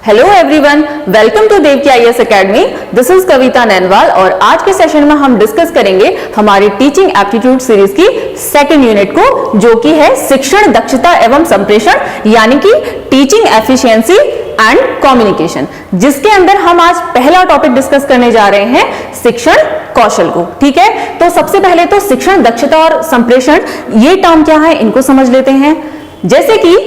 Hello everyone, welcome to देव की IAS academy. This is कविता नैनवाल और आज के सेशन में हम डिस्कस करेंगे हमारी टीचिंग एप्टीट्यूड सीरीज की सेकंड यूनिट को, जो कि है शिक्षण दक्षता एवं संप्रेषण, यानी कि टीचिंग एफिशिएंसी एंड कम्युनिकेशन, जिसके अंदर हम आज पहला टॉपिक डिस्कस करने जा रहे हैं शिक्षण कौशल को। ठीक है, तो सबसे पहले तो शिक्षण दक्षता और संप्रेषण ये टर्म क्या है, इनको समझ लेते हैं। जैसे कि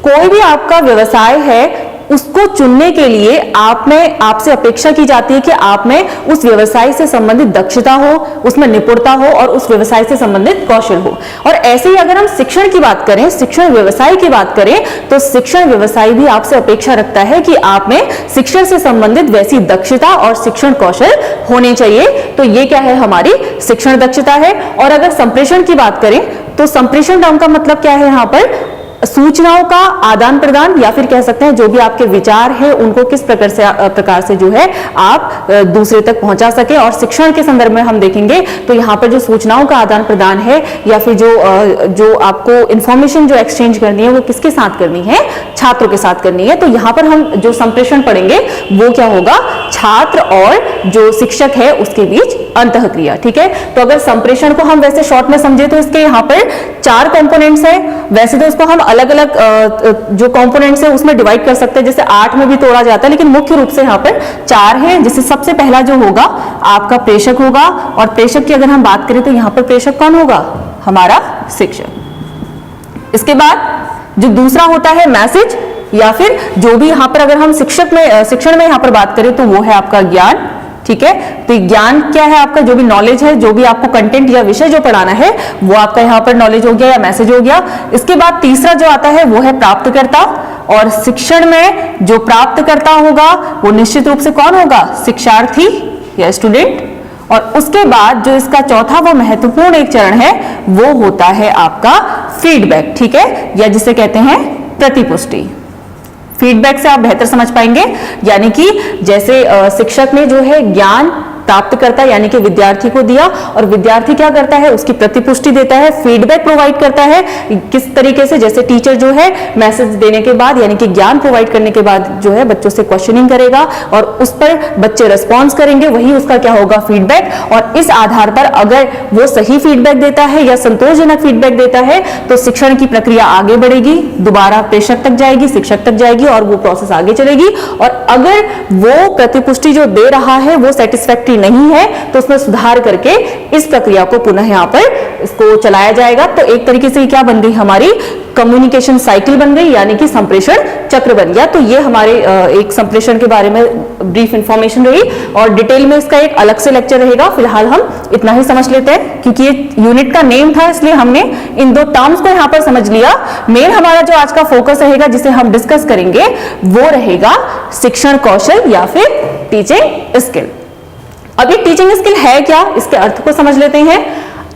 कोई भी आपका व्यवसाय है, उसको चुनने के लिए आपसे अपेक्षा की जाती है कि आप में उस व्यवसाय से संबंधित दक्षता हो, उसमें निपुणता हो और उस व्यवसाय से संबंधित कौशल हो। और ऐसे ही अगर हम शिक्षण की बात करें, शिक्षण व्यवसाय की बात करें, तो शिक्षण व्यवसाय भी आपसे अपेक्षा रखता है कि आप में शिक्षण से संबंधित वैसी दक्षता और शिक्षण कौशल होने चाहिए। तो ये क्या है, हमारी शिक्षण दक्षता है। और अगर संप्रेषण की बात करें तो संप्रेषण टर्म का मतलब क्या है, यहाँ पर सूचनाओं का आदान प्रदान, या फिर कह सकते हैं जो भी आपके विचार है उनको किस प्रकार से जो है आप दूसरे तक पहुंचा सके। और शिक्षण के संदर्भ में हम देखेंगे तो यहाँ पर जो सूचनाओं का आदान प्रदान है, या फिर जो आपको इंफॉर्मेशन जो एक्सचेंज करनी है वो किसके साथ करनी है, छात्रों के साथ करनी है। तो यहाँ पर हम जो संप्रेषण पढ़ेंगे वो क्या होगा, छात्र और जो शिक्षक है उसके बीच अंतःक्रिया। ठीक है, तो अगर संप्रेषण को हम वैसे शॉर्ट में समझे तो इसके यहाँ पर 4 कंपोनेंट्स है। वैसे तो इसको हम अलग अलग जो कंपोनेंट्स है उसमें डिवाइड कर सकते हैं, जैसे 8 में भी तोड़ा जाता है, लेकिन मुख्य रूप से यहाँ पर 4 है। जिससे सबसे पहला जो होगा आपका प्रेषक होगा, और प्रेषक की अगर हम बात करें तो यहाँ पर प्रेषक कौन होगा, हमारा शिक्षक। इसके बाद जो दूसरा होता है मैसेज, या फिर जो भी यहाँ पर अगर हम शिक्षण में यहाँ पर बात करें तो वो है आपका ज्ञान। ठीक है, तो ज्ञान क्या है, आपका जो भी नॉलेज है, जो भी आपको कंटेंट या विषय जो पढ़ाना है वो आपका यहाँ पर नॉलेज हो गया या मैसेज हो गया। इसके बाद तीसरा जो आता है वो है प्राप्तकर्ता, और शिक्षण में जो प्राप्तकर्ता होगा वो निश्चित रूप से कौन होगा, शिक्षार्थी या स्टूडेंट। और उसके बाद जो इसका चौथा व महत्वपूर्ण एक चरण है वो होता है आपका फीडबैक। ठीक है, या जिसे कहते हैं प्रतिपुष्टि। फीडबैक से आप बेहतर समझ पाएंगे, यानी कि जैसे शिक्षक ने जो है ज्ञान प्राप्त करता है यानी कि विद्यार्थी को दिया, और विद्यार्थी क्या करता है, उसकी प्रतिपुष्टि देता है, फीडबैक प्रोवाइड करता है। किस तरीके से, जैसे टीचर जो है मैसेज देने के बाद यानी कि ज्ञान प्रोवाइड करने के बाद जो है बच्चों से क्वेश्चनिंग करेगा और उस पर बच्चे रिस्पॉन्स करेंगे, वही उसका क्या होगा, फीडबैक। और इस आधार पर अगर वो सही फीडबैक देता है या संतोषजनक फीडबैक देता है तो शिक्षण की प्रक्रिया आगे बढ़ेगी, दोबारा प्रेषक तक जाएगी, शिक्षक तक जाएगी और वो प्रोसेस आगे चलेगी। और अगर वो प्रतिपुष्टि जो दे रहा है वो सेटिस्फैक्टरी नहीं है तो उसमें सुधार करके इस प्रक्रिया को पुनः यहाँ पर इसको चलाया जाएगा। तो एक तरीके से क्या बन गई, हमारी कम्युनिकेशन साइकिल बन गई, यानी कि संप्रेषण चक्र बन गया। तो ये हमारे एक संप्रेषण के बारे में ब्रीफ इंफॉर्मेशन रही, और डिटेल में इसका एक अलग से लेक्चर रहेगा। फिलहाल हम इतना ही समझ लेते हैं, क्योंकि ये यूनिट का नेम था इसलिए हमने इन 2 टर्म्स को यहाँ पर समझ लिया। मेन हमारा जो आज का फोकस रहेगा, जिसे हम डिस्कस करेंगे, वो रहेगा शिक्षण कौशल या फिर टीचिंग स्किल। अब ये टीचिंग स्किल है क्या, इसके अर्थ को समझ लेते हैं।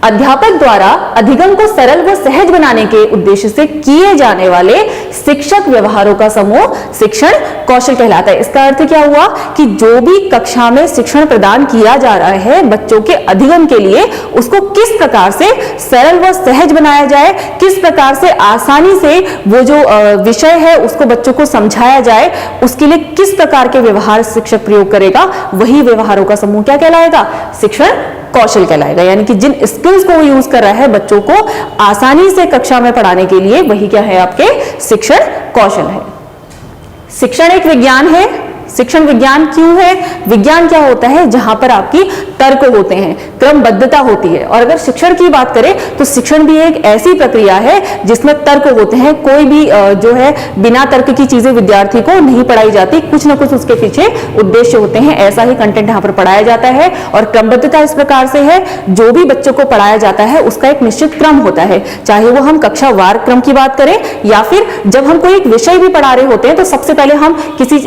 अध्यापक द्वारा अधिगम को सरल व सहज बनाने के उद्देश्य से किए जाने वाले शिक्षक व्यवहारों का समूह शिक्षण कौशल कहलाता है। इसका अर्थ क्या हुआ कि जो भी कक्षा में शिक्षण प्रदान किया जा रहा है बच्चों के अधिगम के लिए, उसको किस प्रकार से सरल व सहज बनाया जाए, किस प्रकार से आसानी से वो जो विषय है उसको बच्चों को समझाया जाए, उसके लिए किस प्रकार के व्यवहार शिक्षक प्रयोग करेगा, वही व्यवहारों का समूह क्या कहलाएगा, शिक्षण कौशल कहलाएगा। यानी कि जिन स्किल्स को वो यूज कर रहा है बच्चों को आसानी से कक्षा में पढ़ाने के लिए, वही क्या है, आपके शिक्षण कौशल है। शिक्षण एक विज्ञान है। शिक्षण विज्ञान क्यों है, विज्ञान क्या होता है, जहां पर आपकी तर्क होते हैं, क्रमबद्धता होती है। और अगर शिक्षण की बात करें तो शिक्षण भी एक ऐसी प्रक्रिया है जिसमें तर्क होते हैं। कोई भी जो है बिना तर्क की चीजें विद्यार्थी को नहीं पढ़ाई जाती, कुछ ना कुछ उसके पीछे उद्देश्य होते हैं। ऐसा ही कंटेंट यहाँ पर पढ़ाया जाता है। और क्रमबद्धता इस प्रकार से है, जो भी बच्चों को पढ़ाया जाता है उसका एक निश्चित क्रम होता है, चाहे वो हम कक्षावार क्रम की बात करें या फिर जब हम कोई एक विषय भी पढ़ा रहे होते हैं तो सबसे पहले हम किसी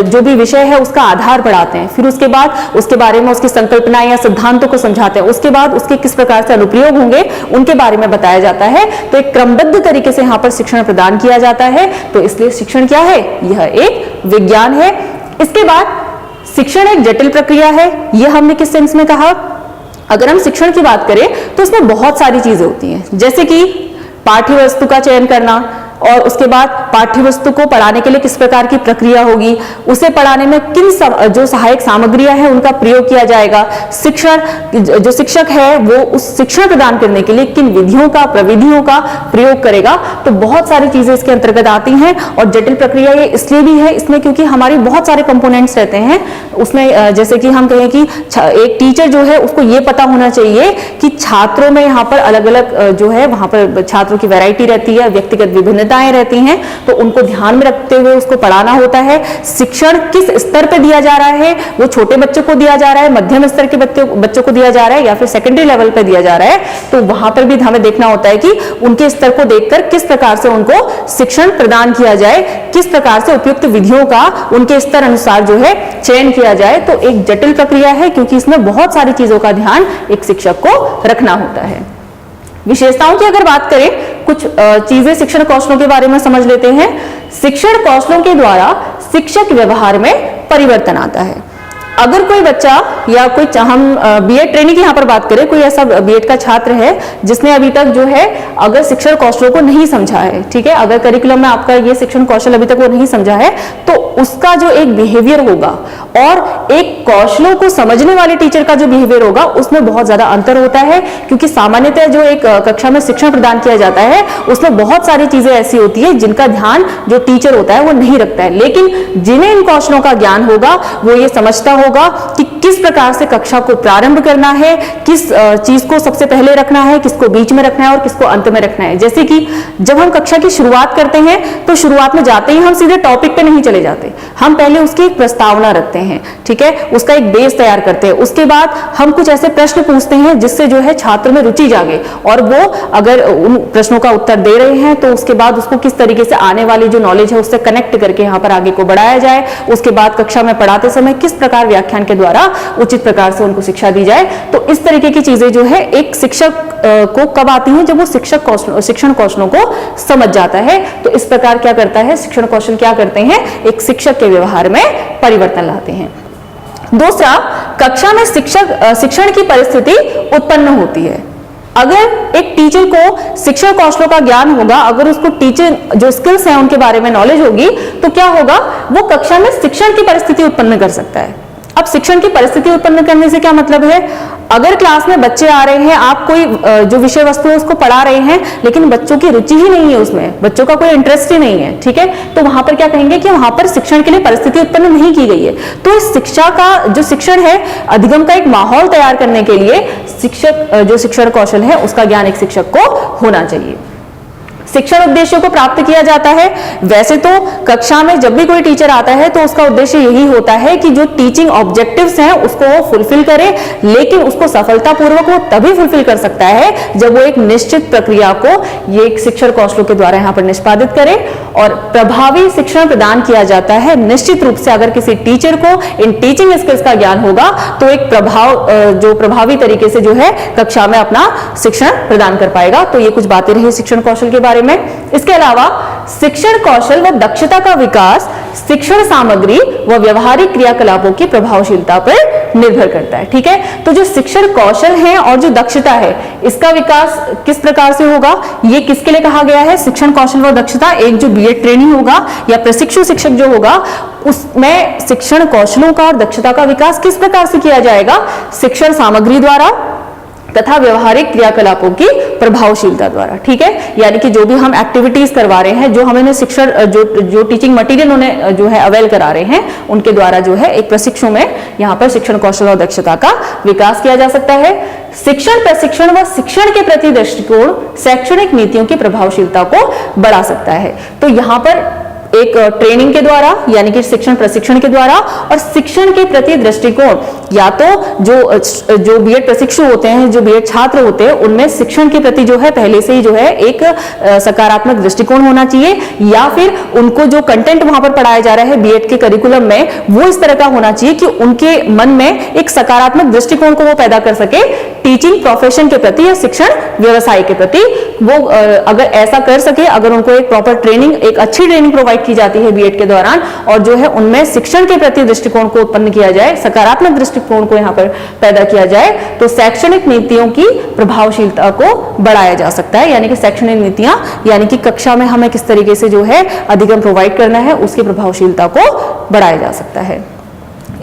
जो भी विषय है उसका आधार पढ़ाते हैं, फिर उसके बाद उसके बारे में उसकी संकल्पनाएं या सिद्धांतों को समझाते हैं, उसके बाद उसके किस प्रकार से अनुप्रयोग होंगे उनके बारे में बताया जाता है। तो एक क्रमबद्ध तरीके से यहाँ पर शिक्षण प्रदान किया जाता है। तो इसलिए शिक्षण क्या है, यह एक विज्ञान है। इसके बाद शिक्षण एक जटिल प्रक्रिया है। यह हमने किस सेंस में कहा, अगर हम शिक्षण की बात करें तो उसमें बहुत सारी चीजें होती हैं, जैसे कि पाठ्य वस्तु का चयन करना, और उसके बाद पाठ्य वस्तु को पढ़ाने के लिए किस प्रकार की प्रक्रिया होगी, उसे पढ़ाने में किन जो सहायक सामग्रियां हैं उनका प्रयोग किया जाएगा, शिक्षण जो शिक्षक है वो उस शिक्षण प्रदान करने के लिए किन विधियों का प्रविधियों का प्रयोग करेगा। तो बहुत सारी चीजें इसके अंतर्गत आती हैं और जटिल प्रक्रिया ये इसलिए भी है इसमें क्योंकि हमारी बहुत सारे कंपोनेंट्स रहते हैं उसमें। जैसे कि हम कहें कि एक टीचर जो है उसको ये पता होना चाहिए कि छात्रों में यहाँ पर अलग अलग जो है वहां पर छात्रों की वैरायटी रहती है, व्यक्तिगत विभिन्नताएं रहती हैं, तो उनको ध्यान में रखते हुए उसको पढ़ाना होता है। शिक्षण किस स्तर पे दिया जा रहा है, वो छोटे बच्चों को दिया जा रहा है, मध्यम स्तर के बच्चों को दिया जा रहा है या फिर सेकेंडरी लेवल पे दिया जा रहा है, तो वहां पर भी हमें देखना होता है कि उनके स्तर को देखकर किस प्रकार से उनको शिक्षण प्रदान किया जाए, किस प्रकार से उपयुक्त विधियों का उनके स्तर अनुसार जो है चयन किया जाए। तो एक जटिल प्रक्रिया है क्योंकि इसमें बहुत सारी चीजों का ध्यान एक शिक्षक को रखना होता है। विशेषताओं की अगर बात करें, कुछ चीजें शिक्षण कौशलों के बारे में समझ लेते हैं। शिक्षण कौशलों के द्वारा शिक्षक व्यवहार में परिवर्तन आता है। अगर कोई बच्चा या कोई हम बीएड ट्रेनी की यहाँ पर बात करें, कोई ऐसा बीएड का छात्र है जिसने अभी तक जो है अगर शिक्षण कौशलों को नहीं समझा है, ठीक है, अगर करिकुलम में आपका ये शिक्षण कौशल अभी तक वो नहीं समझा है, तो उसका जो एक बिहेवियर होगा और एक कौशलों को समझने वाले टीचर का जो बिहेवियर होगा उसमें बहुत ज्यादा अंतर होता है। क्योंकि सामान्यतः जो एक कक्षा में शिक्षण प्रदान किया जाता है उसमें बहुत सारी चीजें ऐसी होती है जिनका ध्यान जो टीचर होता है वो नहीं रखता है, लेकिन जिन्हें इन कौशलों का ज्ञान होगा वो ये समझता होगा कि किस प्रकार से कक्षा को प्रारंभ करना है, किस चीज को सबसे पहले रखना है, किसको बीच में रखना है और किसको अंत में रखना है। जैसे कि जब हम कक्षा की शुरुआत करते हैं तो शुरुआत में जाते ही हम सीधे टॉपिक पे नहीं चले जाते, हम पहले उसकी एक प्रस्तावना रखते हैं, ठीक है, उसका एक बेस तैयार करते हैं। उसके बाद हम कुछ ऐसे प्रश्न पूछते हैं जिससे जो है छात्र में रुचि जागे और वो अगर उन प्रश्नों का उत्तर दे रहे हैं तो उसके बाद उसको किस तरीके से आने वाली जो नॉलेज है उससे कनेक्ट करके यहाँ पर आगे को बढ़ाया जाए। उसके बाद कक्षा में पढ़ाते समय किस प्रकार व्याख्यान के द्वारा उचित प्रकार से उनको शिक्षा दी जाए। तो इस तरीके की चीजें जो है एक शिक्षक को कब आती हैं, जब वो शिक्षण कौशलों को समझ जाता है। तो इस प्रकार क्या करता है शिक्षण कौशल, क्या करते हैं, एक शिक्षक के व्यवहार में परिवर्तन लाते हैं। दूसरा, कक्षा में शिक्षण की परिस्थिति उत्पन्न होती है। अगर एक टीचर को शिक्षण कौशलों का ज्ञान होगा, अगर उसको टीचर जो स्किल्स हैं उनके बारे में नॉलेज होगी, तो क्या होगा, वो कक्षा में शिक्षण की परिस्थिति उत्पन्न कर सकता है। अब शिक्षण की परिस्थिति उत्पन्न करने से क्या मतलब है, अगर क्लास में बच्चे आ रहे हैं, आप कोई जो विषय वस्तु है उसको पढ़ा रहे हैं, लेकिन बच्चों की रुचि ही नहीं है उसमें, बच्चों का कोई इंटरेस्ट ही नहीं है, ठीक है, तो वहां पर क्या कहेंगे कि वहां पर शिक्षण के लिए परिस्थिति उत्पन्न नहीं की गई है। तो इस शिक्षा का जो शिक्षण है, अधिगम का एक माहौल तैयार करने के लिए शिक्षक जो शिक्षण कौशल है उसका ज्ञान एक शिक्षक को होना चाहिए। शिक्षण उद्देश्यों को प्राप्त किया जाता है। वैसे तो कक्षा में जब भी कोई टीचर आता है तो उसका उद्देश्य यही होता है कि जो टीचिंग ऑब्जेक्टिव्स हैं उसको वो फुलफिल करे, लेकिन उसको सफलतापूर्वक वो तभी फुलफिल कर सकता है जब वो एक निश्चित प्रक्रिया को ये एक शिक्षण कौशलों के द्वारा यहाँ पर निष्पादित करे और प्रभावी शिक्षण प्रदान किया जाता है। निश्चित रूप से अगर किसी टीचर को इन टीचिंग स्किल्स का ज्ञान होगा तो एक प्रभावी तरीके से जो है कक्षा में अपना शिक्षण प्रदान कर पाएगा। तो ये कुछ बातें रही शिक्षण कौशल के बारे में। इसके अलावा शिक्षण कौशल व दक्षता का विकास शिक्षण सामग्री व व्यवहारिक क्रियाकलापों की प्रभावशीलता पर निर्भर करता है, ठीक है। तो जो शिक्षण कौशल है और जो दक्षता है इसका विकास किस प्रकार से होगा, ये किसके लिए कहा गया है, शिक्षण कौशल व दक्षता एक जो बीएड ट्रेनी होगा या प्रशिक्षु शिक्षक जो होगा उसमें शिक्षण कौशलों का और दक्षता का विकास किस प्रकार से किया जाएगा, शिक्षण सामग्री द्वारा तथा व्यवहारिक क्रियाकलापों की प्रभावशीलता द्वारा, ठीक है। यानी कि जो भी हम एक्टिविटीज करवा रहे हैं, जो हमें शिक्षण जो टीचिंग मटेरियल उन्हें जो है अवेल करा रहे हैं उनके द्वारा जो है एक प्रशिक्षु में यहाँ पर शिक्षण कौशल और दक्षता का विकास किया जा सकता है। शिक्षण प्रशिक्षण व शिक्षण के प्रति दृष्टिकोण शैक्षणिक नीतियों की प्रभावशीलता को बढ़ा सकता है। तो यहाँ पर एक ट्रेनिंग के द्वारा यानी कि शिक्षण प्रशिक्षण के द्वारा और शिक्षण के प्रति दृष्टिकोण, या तो जो बीएड प्रशिक्षु होते हैं, जो बीएड छात्र होते हैं, उनमें शिक्षण के प्रति जो है पहले से ही जो है एक सकारात्मक दृष्टिकोण होना चाहिए, या फिर उनको जो कंटेंट वहां पर पढ़ाया जा रहा है बीएड के करिकुलम में वो इस तरह का होना चाहिए कि उनके मन में एक सकारात्मक दृष्टिकोण को वो पैदा कर सके टीचिंग प्रोफेशन के प्रति या शिक्षण व्यवसाय के प्रति वो अगर ऐसा कर सके, अगर उनको एक प्रॉपर ट्रेनिंग, एक अच्छी ट्रेनिंग प्रोवाइड की जाती है बीएड के दौरान, और जो है उनमें शिक्षण के प्रति दृष्टिकोण को उत्पन्न किया जाए, सकारात्मक दृष्टिकोण को यहाँ पर पैदा किया जाए, तो शैक्षणिक नीतियों की प्रभावशीलता को बढ़ाया जा सकता है। यानी कि शैक्षणिक नीतियां, यानी कि कक्षा में हमें किस तरीके से जो है अधिगम प्रोवाइड करना है, उसकी प्रभावशीलता को बढ़ाया जा सकता है।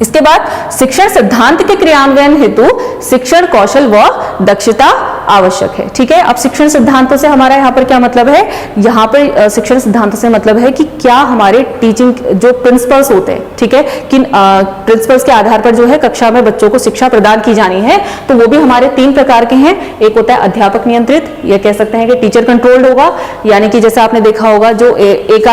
इसके बाद शिक्षण सिद्धांत के क्रियान्वयन हेतु शिक्षण कौशल व दक्षता आवश्यक है। ठीक है, अब शिक्षण सिद्धांतों से हमारा यहाँ पर क्या मतलब है? यहाँ पर शिक्षण सिद्धांतों से मतलब है कि क्या हमारे टीचिंग जो प्रिंसिपल्स होते हैं, ठीक है, किन प्रिंसिपल्स के आधार पर जो है कक्षा में बच्चों को शिक्षा प्रदान की जानी है, तो वो भी हमारे 3 प्रकार के हैं। एक होता है अध्यापक नियंत्रित, या कह सकते हैं कि टीचर कंट्रोल्ड होगा, यानी कि जैसे आपने देखा होगा जो एक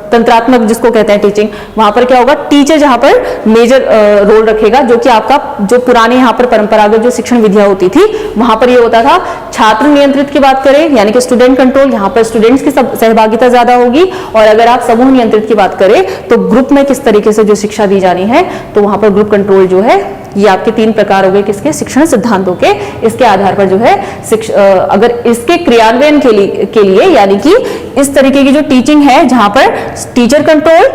तंत्रात्मक जिसको कहते हैं टीचिंग, वहां पर क्या होगा, टीचर जहां पर मेजर रोल रखेगा, जो कि आपका जो पुराने यहाँ पर परंपरागत जो शिक्षण विधियां होती थी वहां पर ये होता था। छात्र नियंत्रित की बात करें, यानी कि स्टूडेंट कंट्रोल, यहाँ पर स्टूडेंट्स की सहभागिता ज्यादा होगी। और अगर आप समूह नियंत्रित की बात करें तो ग्रुप में किस तरीके से जो शिक्षा दी जानी है, तो वहां पर ग्रुप कंट्रोल जो है, ये आपके 3 प्रकार हो गए किसके, शिक्षण सिद्धांतों के। इसके आधार पर जो है अगर इसके क्रियान्वयन के लिए यानी कि इस तरीके की जो टीचिंग है जहां पर टीचर कंट्रोल,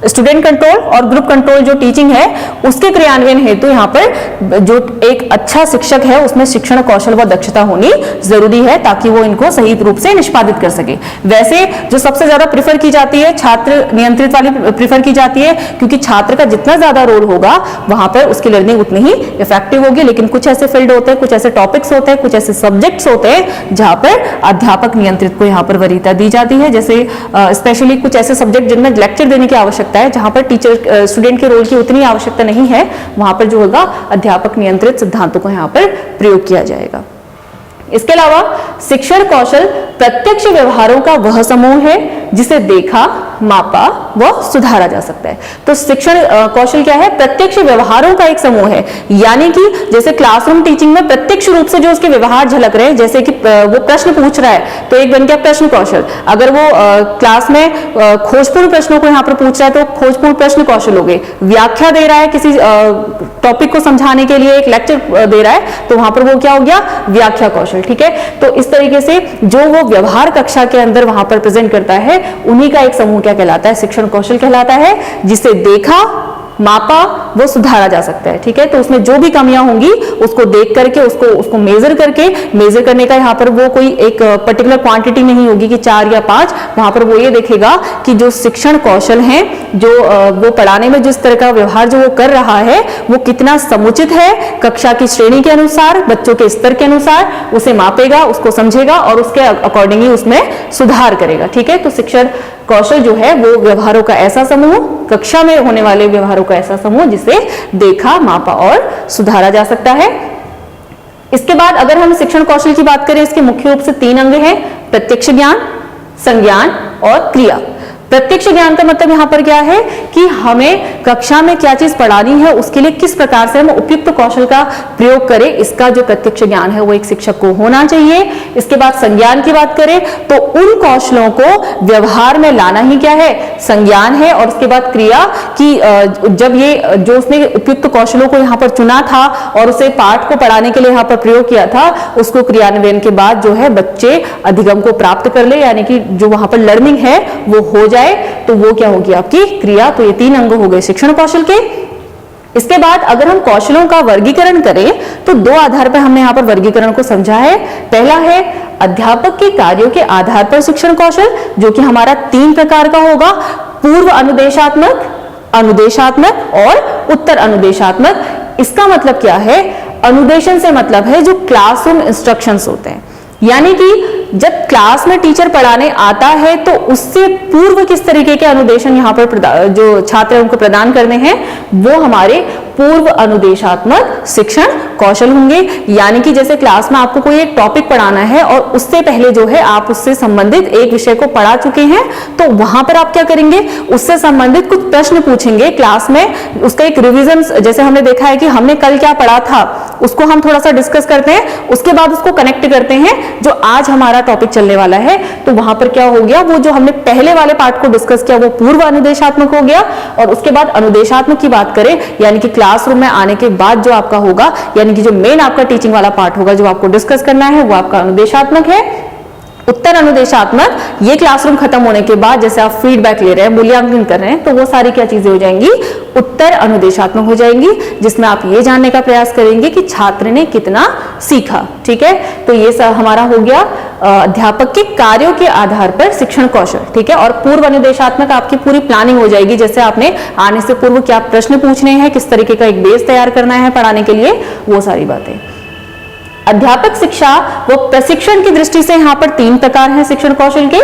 स्टूडेंट कंट्रोल और ग्रुप कंट्रोल जो टीचिंग है, उसके क्रियान्वयन हेतु यहाँ पर जो एक अच्छा शिक्षक है उसमें शिक्षण कौशल व दक्षता होनी जरूरी है, ताकि वो इनको सही रूप से निष्पादित कर सके। वैसे जो सबसे ज्यादा प्रेफर की जाती है, छात्र नियंत्रित वाली प्रेफर की जाती है, क्योंकि छात्र का जितना ज्यादा रोल होगा वहां पर उसकी लर्निंग उतनी ही इफेक्टिव होगी। लेकिन कुछ ऐसे फील्ड होते हैं, कुछ ऐसे टॉपिक्स होते हैं, कुछ ऐसे सब्जेक्ट्स होते हैं जहां पर अध्यापक नियंत्रित को यहाँ पर वरीयता दी जाती है। जैसे स्पेशली कुछ ऐसे सब्जेक्ट जिनमें लेक्चर देने की आवश्यकता है, जहां पर टीचर स्टूडेंट के रोल की उतनी आवश्यकता नहीं है, वहां पर जो होगा अध्यापक नियंत्रित सिद्धांतों को यहां पर प्रयोग किया जाएगा। इसके अलावा शिक्षण कौशल प्रत्यक्ष व्यवहारों का वह समूह है जिसे देखा, मापा व सुधारा जा सकता है। तो शिक्षण कौशल क्या है? प्रत्यक्ष व्यवहारों का एक समूह है। यानी कि जैसे क्लासरूम टीचिंग में प्रत्यक्ष रूप से जो उसके व्यवहार झलक रहे हैं, जैसे कि वो प्रश्न पूछ रहा है तो एक बन गया प्रश्न कौशल। अगर वो क्लास में खोजपूर्ण प्रश्नों को यहाँ पर पूछ रहा है तो खोजपूर्ण प्रश्न कौशल हो गए। व्याख्या दे रहा है किसी टॉपिक को समझाने के लिए, एक लेक्चर दे रहा है, तो वहां पर वो क्या हो गया? व्याख्या कौशल। ठीक है, तो इस तरीके से जो वो व्यवहार कक्षा के अंदर वहां पर प्रेजेंट करता है, उन्हीं का एक समूह क्या कहलाता है? शिक्षण कौशल कहलाता है, जिसे देखा, मापा वो सुधारा जा सकता है। ठीक है, तो उसमें जो भी कमियां होंगी उसको देख करके उसको मेजर करने का यहाँ पर वो कोई एक पर्टिकुलर क्वांटिटी नहीं होगी कि 4 या 5। वहां पर वो ये देखेगा कि जो शिक्षण कौशल है, जो वो पढ़ाने में जिस तरह का व्यवहार जो वो कर रहा है वो कितना समुचित है, कक्षा की श्रेणी के अनुसार, बच्चों के स्तर के अनुसार उसे मापेगा, उसको समझेगा और उसके अकॉर्डिंगली उसमें सुधार करेगा। ठीक है, तो शिक्षण कौशल जो है वो व्यवहारों का ऐसा समूह, कक्षा में होने वाले व्यवहारों का ऐसा समूह जिसे देखा, मापा और सुधारा जा सकता है। इसके बाद अगर हम शिक्षण कौशल की बात करें, इसके मुख्य रूप से 3 अंग हैं: प्रत्यक्ष ज्ञान, संज्ञान और क्रिया। प्रत्यक्ष ज्ञान का मतलब यहाँ पर क्या है कि हमें कक्षा में क्या चीज पढ़ानी है, उसके लिए किस प्रकार से हम उपयुक्त कौशल का प्रयोग करें, इसका जो प्रत्यक्ष ज्ञान है वो एक शिक्षक को होना चाहिए। इसके बाद संज्ञान की बात करें तो उन कौशलों को व्यवहार में लाना ही क्या है? संज्ञान है। और उसके बाद क्रिया की जब ये जो उसने उपयुक्त कौशलों को यहाँ पर चुना था और उसे पाठ को पढ़ाने के लिए यहाँ पर प्रयोग किया था, उसको क्रियान्वयन के बाद जो है बच्चे अधिगम को प्राप्त कर ले, यानी कि जो वहां पर लर्निंग है वो हो जाए, तो वो क्या होगी? आपकी क्रिया। तो ये 3 अंग हो गए शिक्षण कौशल के। इसके बाद अगर हम कौशलों का वर्गीकरण करें तो 2 आधार पर हमने यहाँ पर वर्गीकरण को समझा है। पहला है अध्यापक के कार्यों के आधार पर शिक्षण कौशल, जो कि हमारा 3 प्रकार का होगा: पूर्व अनुदेशात्मक, अनुदेशात्मक और उत्तर अनुदेशात्मक। इसका मतलब क्या है? अनुदेशन से मतलब है जो क्लासरूम इंस्ट्रक्शंस होते हैं, यानी कि जब क्लास में टीचर पढ़ाने आता है तो उससे पूर्व किस तरीके के अनुदेशन यहाँ पर जो छात्र उनको प्रदान करने हैं, वो हमारे पूर्व अनुदेशात्मक शिक्षण कौशल होंगे। यानी कि जैसे क्लास में आपको कोई एक टॉपिक पढ़ाना है और उससे पहले जो है आप उससे संबंधित एक विषय को पढ़ा चुके हैं, तो वहां पर आप क्या करेंगे? उससे संबंधित कुछ प्रश्न पूछेंगे क्लास में, उसका एक रिवीजन। जैसे हमने देखा है कि हमने कल क्या पढ़ा था उसको हम थोड़ा सा डिस्कस करते हैं, उसके बाद उसको कनेक्ट करते हैं जो आज हमारा टॉपिक चलने वाला है। तो वहां पर क्या हो गया? वो जो हमने पहले वाले पार्ट को डिस्कस किया वो पूर्व अनुदेशात्मक हो गया। और उसके बाद अनुदेशात्मक की बात करें, यानी कि क्लासरूम में आने के बाद जो आपका होगा, यानी कि जो मेन आपका टीचिंग वाला पार्ट होगा जो आपको डिस्कस करना है, वो आपका अनुदेशात्मक है। उत्तर अनुदेशात्मक, ये क्लासरूम खत्म होने के बाद जैसे आप फीडबैक ले रहे हैं, मूल्यांकन कर रहे हैं, तो वो सारी क्या चीजें हो जाएंगी, उत्तर अनुदेशात्मक हो जाएंगी, जिसमें आप ये जानने का प्रयास करेंगे कि छात्र ने कितना सीखा। ठीक है, तो ये सब हमारा हो गया अध्यापक के कार्यों के आधार पर शिक्षण कौशल। ठीक है, और पूर्व अनुदेशात्मक आपकी पूरी प्लानिंग हो जाएगी, जैसे आपने आने से पूर्व क्या प्रश्न पूछने हैं, किस तरीके का एक बेस तैयार करना है पढ़ाने के लिए, वो सारी बातें। अध्यापक शिक्षा वो प्रशिक्षण की दृष्टि से यहाँ पर 3 प्रकार हैं शिक्षण कौशल के।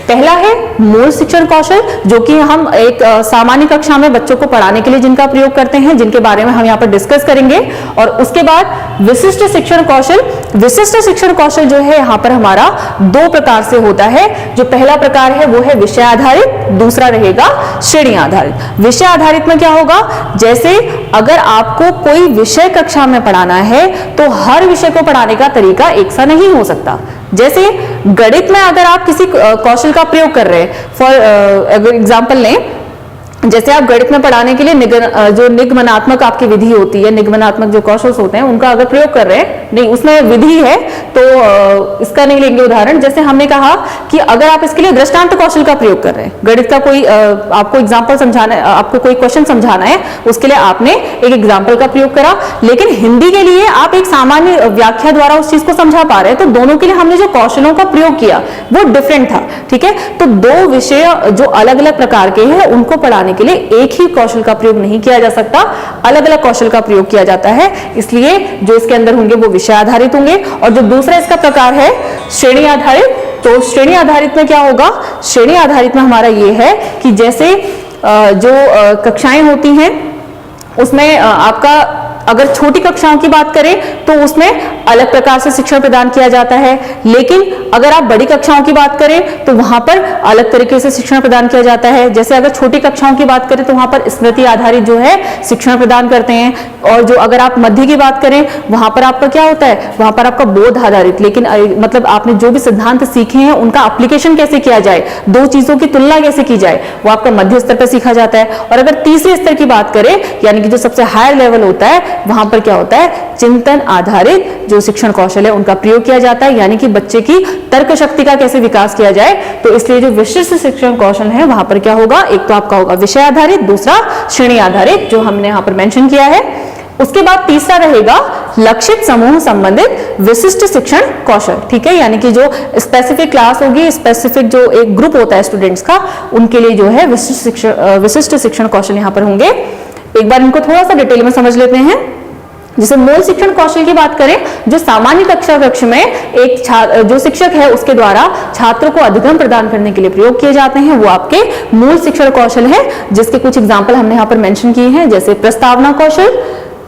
पहला है मूल शिक्षण कौशल, जो कि हम एक सामान्य कक्षा में बच्चों को पढ़ाने के लिए जिनका प्रयोग करते हैं, जिनके बारे में हम यहाँ पर डिस्कस करेंगे। और उसके बाद विशिष्ट शिक्षण कौशल। विशिष्ट शिक्षण कौशल जो है यहाँ पर हमारा 2 प्रकार से होता है। जो पहला प्रकार है वो है विषय आधारित, दूसरा रहेगा श्रेणी आधारित। विषय आधारित में क्या होगा, जैसे अगर आपको कोई विषय कक्षा में पढ़ाना है तो हर विषय को पढ़ाने का तरीका एक सा नहीं हो सकता। जैसे गणित में अगर आप किसी कौशल का प्रयोग कर रहे हैं, फॉर एग्जांपल लें, जैसे आप गणित में पढ़ाने के लिए जो निगमनात्मक आपकी विधि होती है, निगमनात्मक जो कौशल होते हैं उनका अगर प्रयोग कर रहे हैं, नहीं उसमें विधि है तो इसका नहीं लेंगे उदाहरण। जैसे हमने कहा कि अगर आप इसके लिए दृष्टांत कौशल का प्रयोग कर रहे हैं, गणित का कोई आपको एग्जाम्पल समझाना है, आपको कोई क्वेश्चन समझाना है, उसके लिए आपने एक एग्जाम्पल का प्रयोग करा, लेकिन हिंदी के लिए आप एक सामान्य व्याख्या द्वारा उस चीज को समझा पा रहे हैं, तो दोनों के लिए हमने जो कौशलों का प्रयोग किया वो डिफरेंट था। ठीक है, तो 2 विषय जो अलग अलग प्रकार के हैं उनको पढ़ाने के लिए एक ही कौशल का प्रयोग नहीं किया जा सकता, अलग अलग कौशल का प्रयोग किया जाता है। इसलिए जो इसके अंदर होंगे वो विषय आधारित होंगे। और जो दूसरा इसका प्रकार है श्रेणी आधारित, तो श्रेणी आधारित में क्या होगा, श्रेणी आधारित में हमारा ये है कि जैसे जो कक्षाएं होती हैं उसमें आपका अगर छोटी कक्षाओं की बात करें तो उसमें अलग प्रकार से शिक्षण प्रदान किया जाता है, लेकिन अगर आप बड़ी कक्षाओं की बात करें तो वहां पर अलग तरीके से शिक्षण प्रदान किया जाता है। जैसे अगर छोटी कक्षाओं की बात करें तो वहां पर स्मृति आधारित जो है शिक्षण प्रदान करते हैं, और जो अगर आप मध्य की बात करें वहां पर आपका क्या होता है, वहां पर आपका बोध आधारित, लेकिन मतलब आपने जो भी सिद्धांत सीखे हैं उनका एप्लीकेशन कैसे किया जाए, 2 चीजों की तुलना कैसे की जाए, वो आपका मध्य स्तर पर सीखा जाता है। और अगर तीसरे स्तर की बात करें, यानी कि जो सबसे हायर लेवल होता है, वहां पर क्या होता है, चिंतन आधारित जो शिक्षण कौशल है उनका प्रयोग किया जाता है, यानी कि बच्चे की तर्क शक्ति का कैसे विकास किया जाए। तो इसलिए जो विशिष्ट शिक्षण कौशल है वहां पर क्या होगा, एक तो आपका होगा विषय आधारित, दूसरा श्रेणी आधारित जो हमने यहां पर मेंशन किया है। उसके बाद तीसरा रहेगा लक्षित समूह संबंधित विशिष्ट शिक्षण कौशल। ठीक है, यानी कि जो स्पेसिफिक क्लास होगी, स्पेसिफिक जो एक ग्रुप होता है स्टूडेंट्स का, उनके लिए जो है विशिष्ट शिक्षण कौशल यहां पर होंगे। एक बार इनको थोड़ा सा डिटेल में समझ लेते हैं। जैसे मूल शिक्षण कौशल की बात करें, जो सामान्य कक्षा कक्ष में एक जो शिक्षक है उसके द्वारा छात्रों को अधिगम प्रदान करने के लिए प्रयोग किए जाते हैं, वो आपके मूल शिक्षण कौशल है, जिसके कुछ एग्जाम्पल हमने यहाँ पर मेंशन किए हैं। जैसे प्रस्तावना कौशल,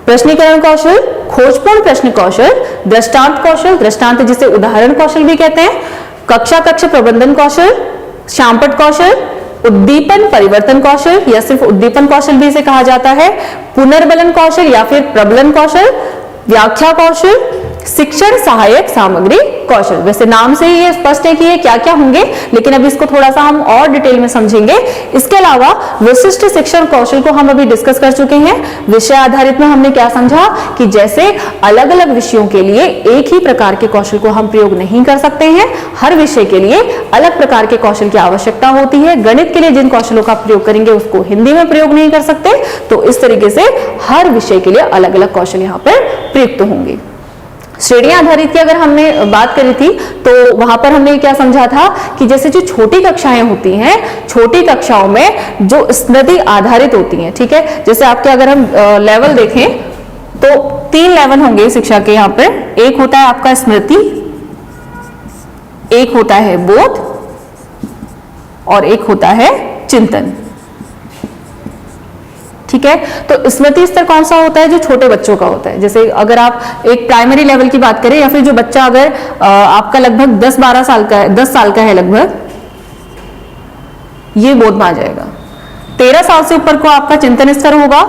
प्रश्नीकरण कौशल, खोजपूर्ण प्रश्न कौशल, दृष्टांत कौशल, दृष्टांत जिसे उदाहरण कौशल भी कहते हैं, कक्षा कक्ष प्रबंधन कौशल, शामपट कौशल, उद्दीपन परिवर्तन कौशल या सिर्फ उद्दीपन कौशल भी इसे कहा जाता है, पुनर्बलन कौशल या फिर प्रबलन कौशल, व्याख्या कौशल, शिक्षण सहायक सामग्री कौशल। वैसे नाम से ही ये स्पष्ट है कि ये क्या क्या होंगे, लेकिन अभी इसको थोड़ा सा हम और डिटेल में समझेंगे। इसके अलावा विशिष्ट शिक्षण कौशल को हम अभी डिस्कस कर चुके हैं। विषय आधारित में हमने क्या समझा कि जैसे अलग अलग विषयों के लिए एक ही प्रकार के कौशल को हम प्रयोग नहीं कर सकते हैं, हर विषय के लिए अलग प्रकार के कौशल की आवश्यकता होती है। गणित के लिए जिन कौशलों का प्रयोग करेंगे उसको हिंदी में प्रयोग नहीं कर सकते, तो इस तरीके से हर विषय के लिए अलग अलग कौशल यहाँ पर प्रयुक्त होंगे। श्रेणी आधारित की अगर हमने बात करी थी तो वहां पर हमने क्या समझा था कि जैसे जो छोटी कक्षाएं होती हैं, छोटी कक्षाओं में जो स्मृति आधारित होती हैं, ठीक है, जैसे आपके अगर हम लेवल देखें तो 3 लेवल होंगे शिक्षा के यहाँ पर। एक होता है आपका स्मृति, एक होता है बोध और एक होता है चिंतन। ठीक है, तो स्मृति स्तर कौन सा होता है, जो छोटे बच्चों का होता है। जैसे अगर आप एक प्राइमरी लेवल की बात करें या फिर जो बच्चा अगर आपका लगभग 10-12 साल का है, 10 साल का है लगभग, ये बोध में आ जाएगा। 13 साल से ऊपर को आपका चिंतन स्तर होगा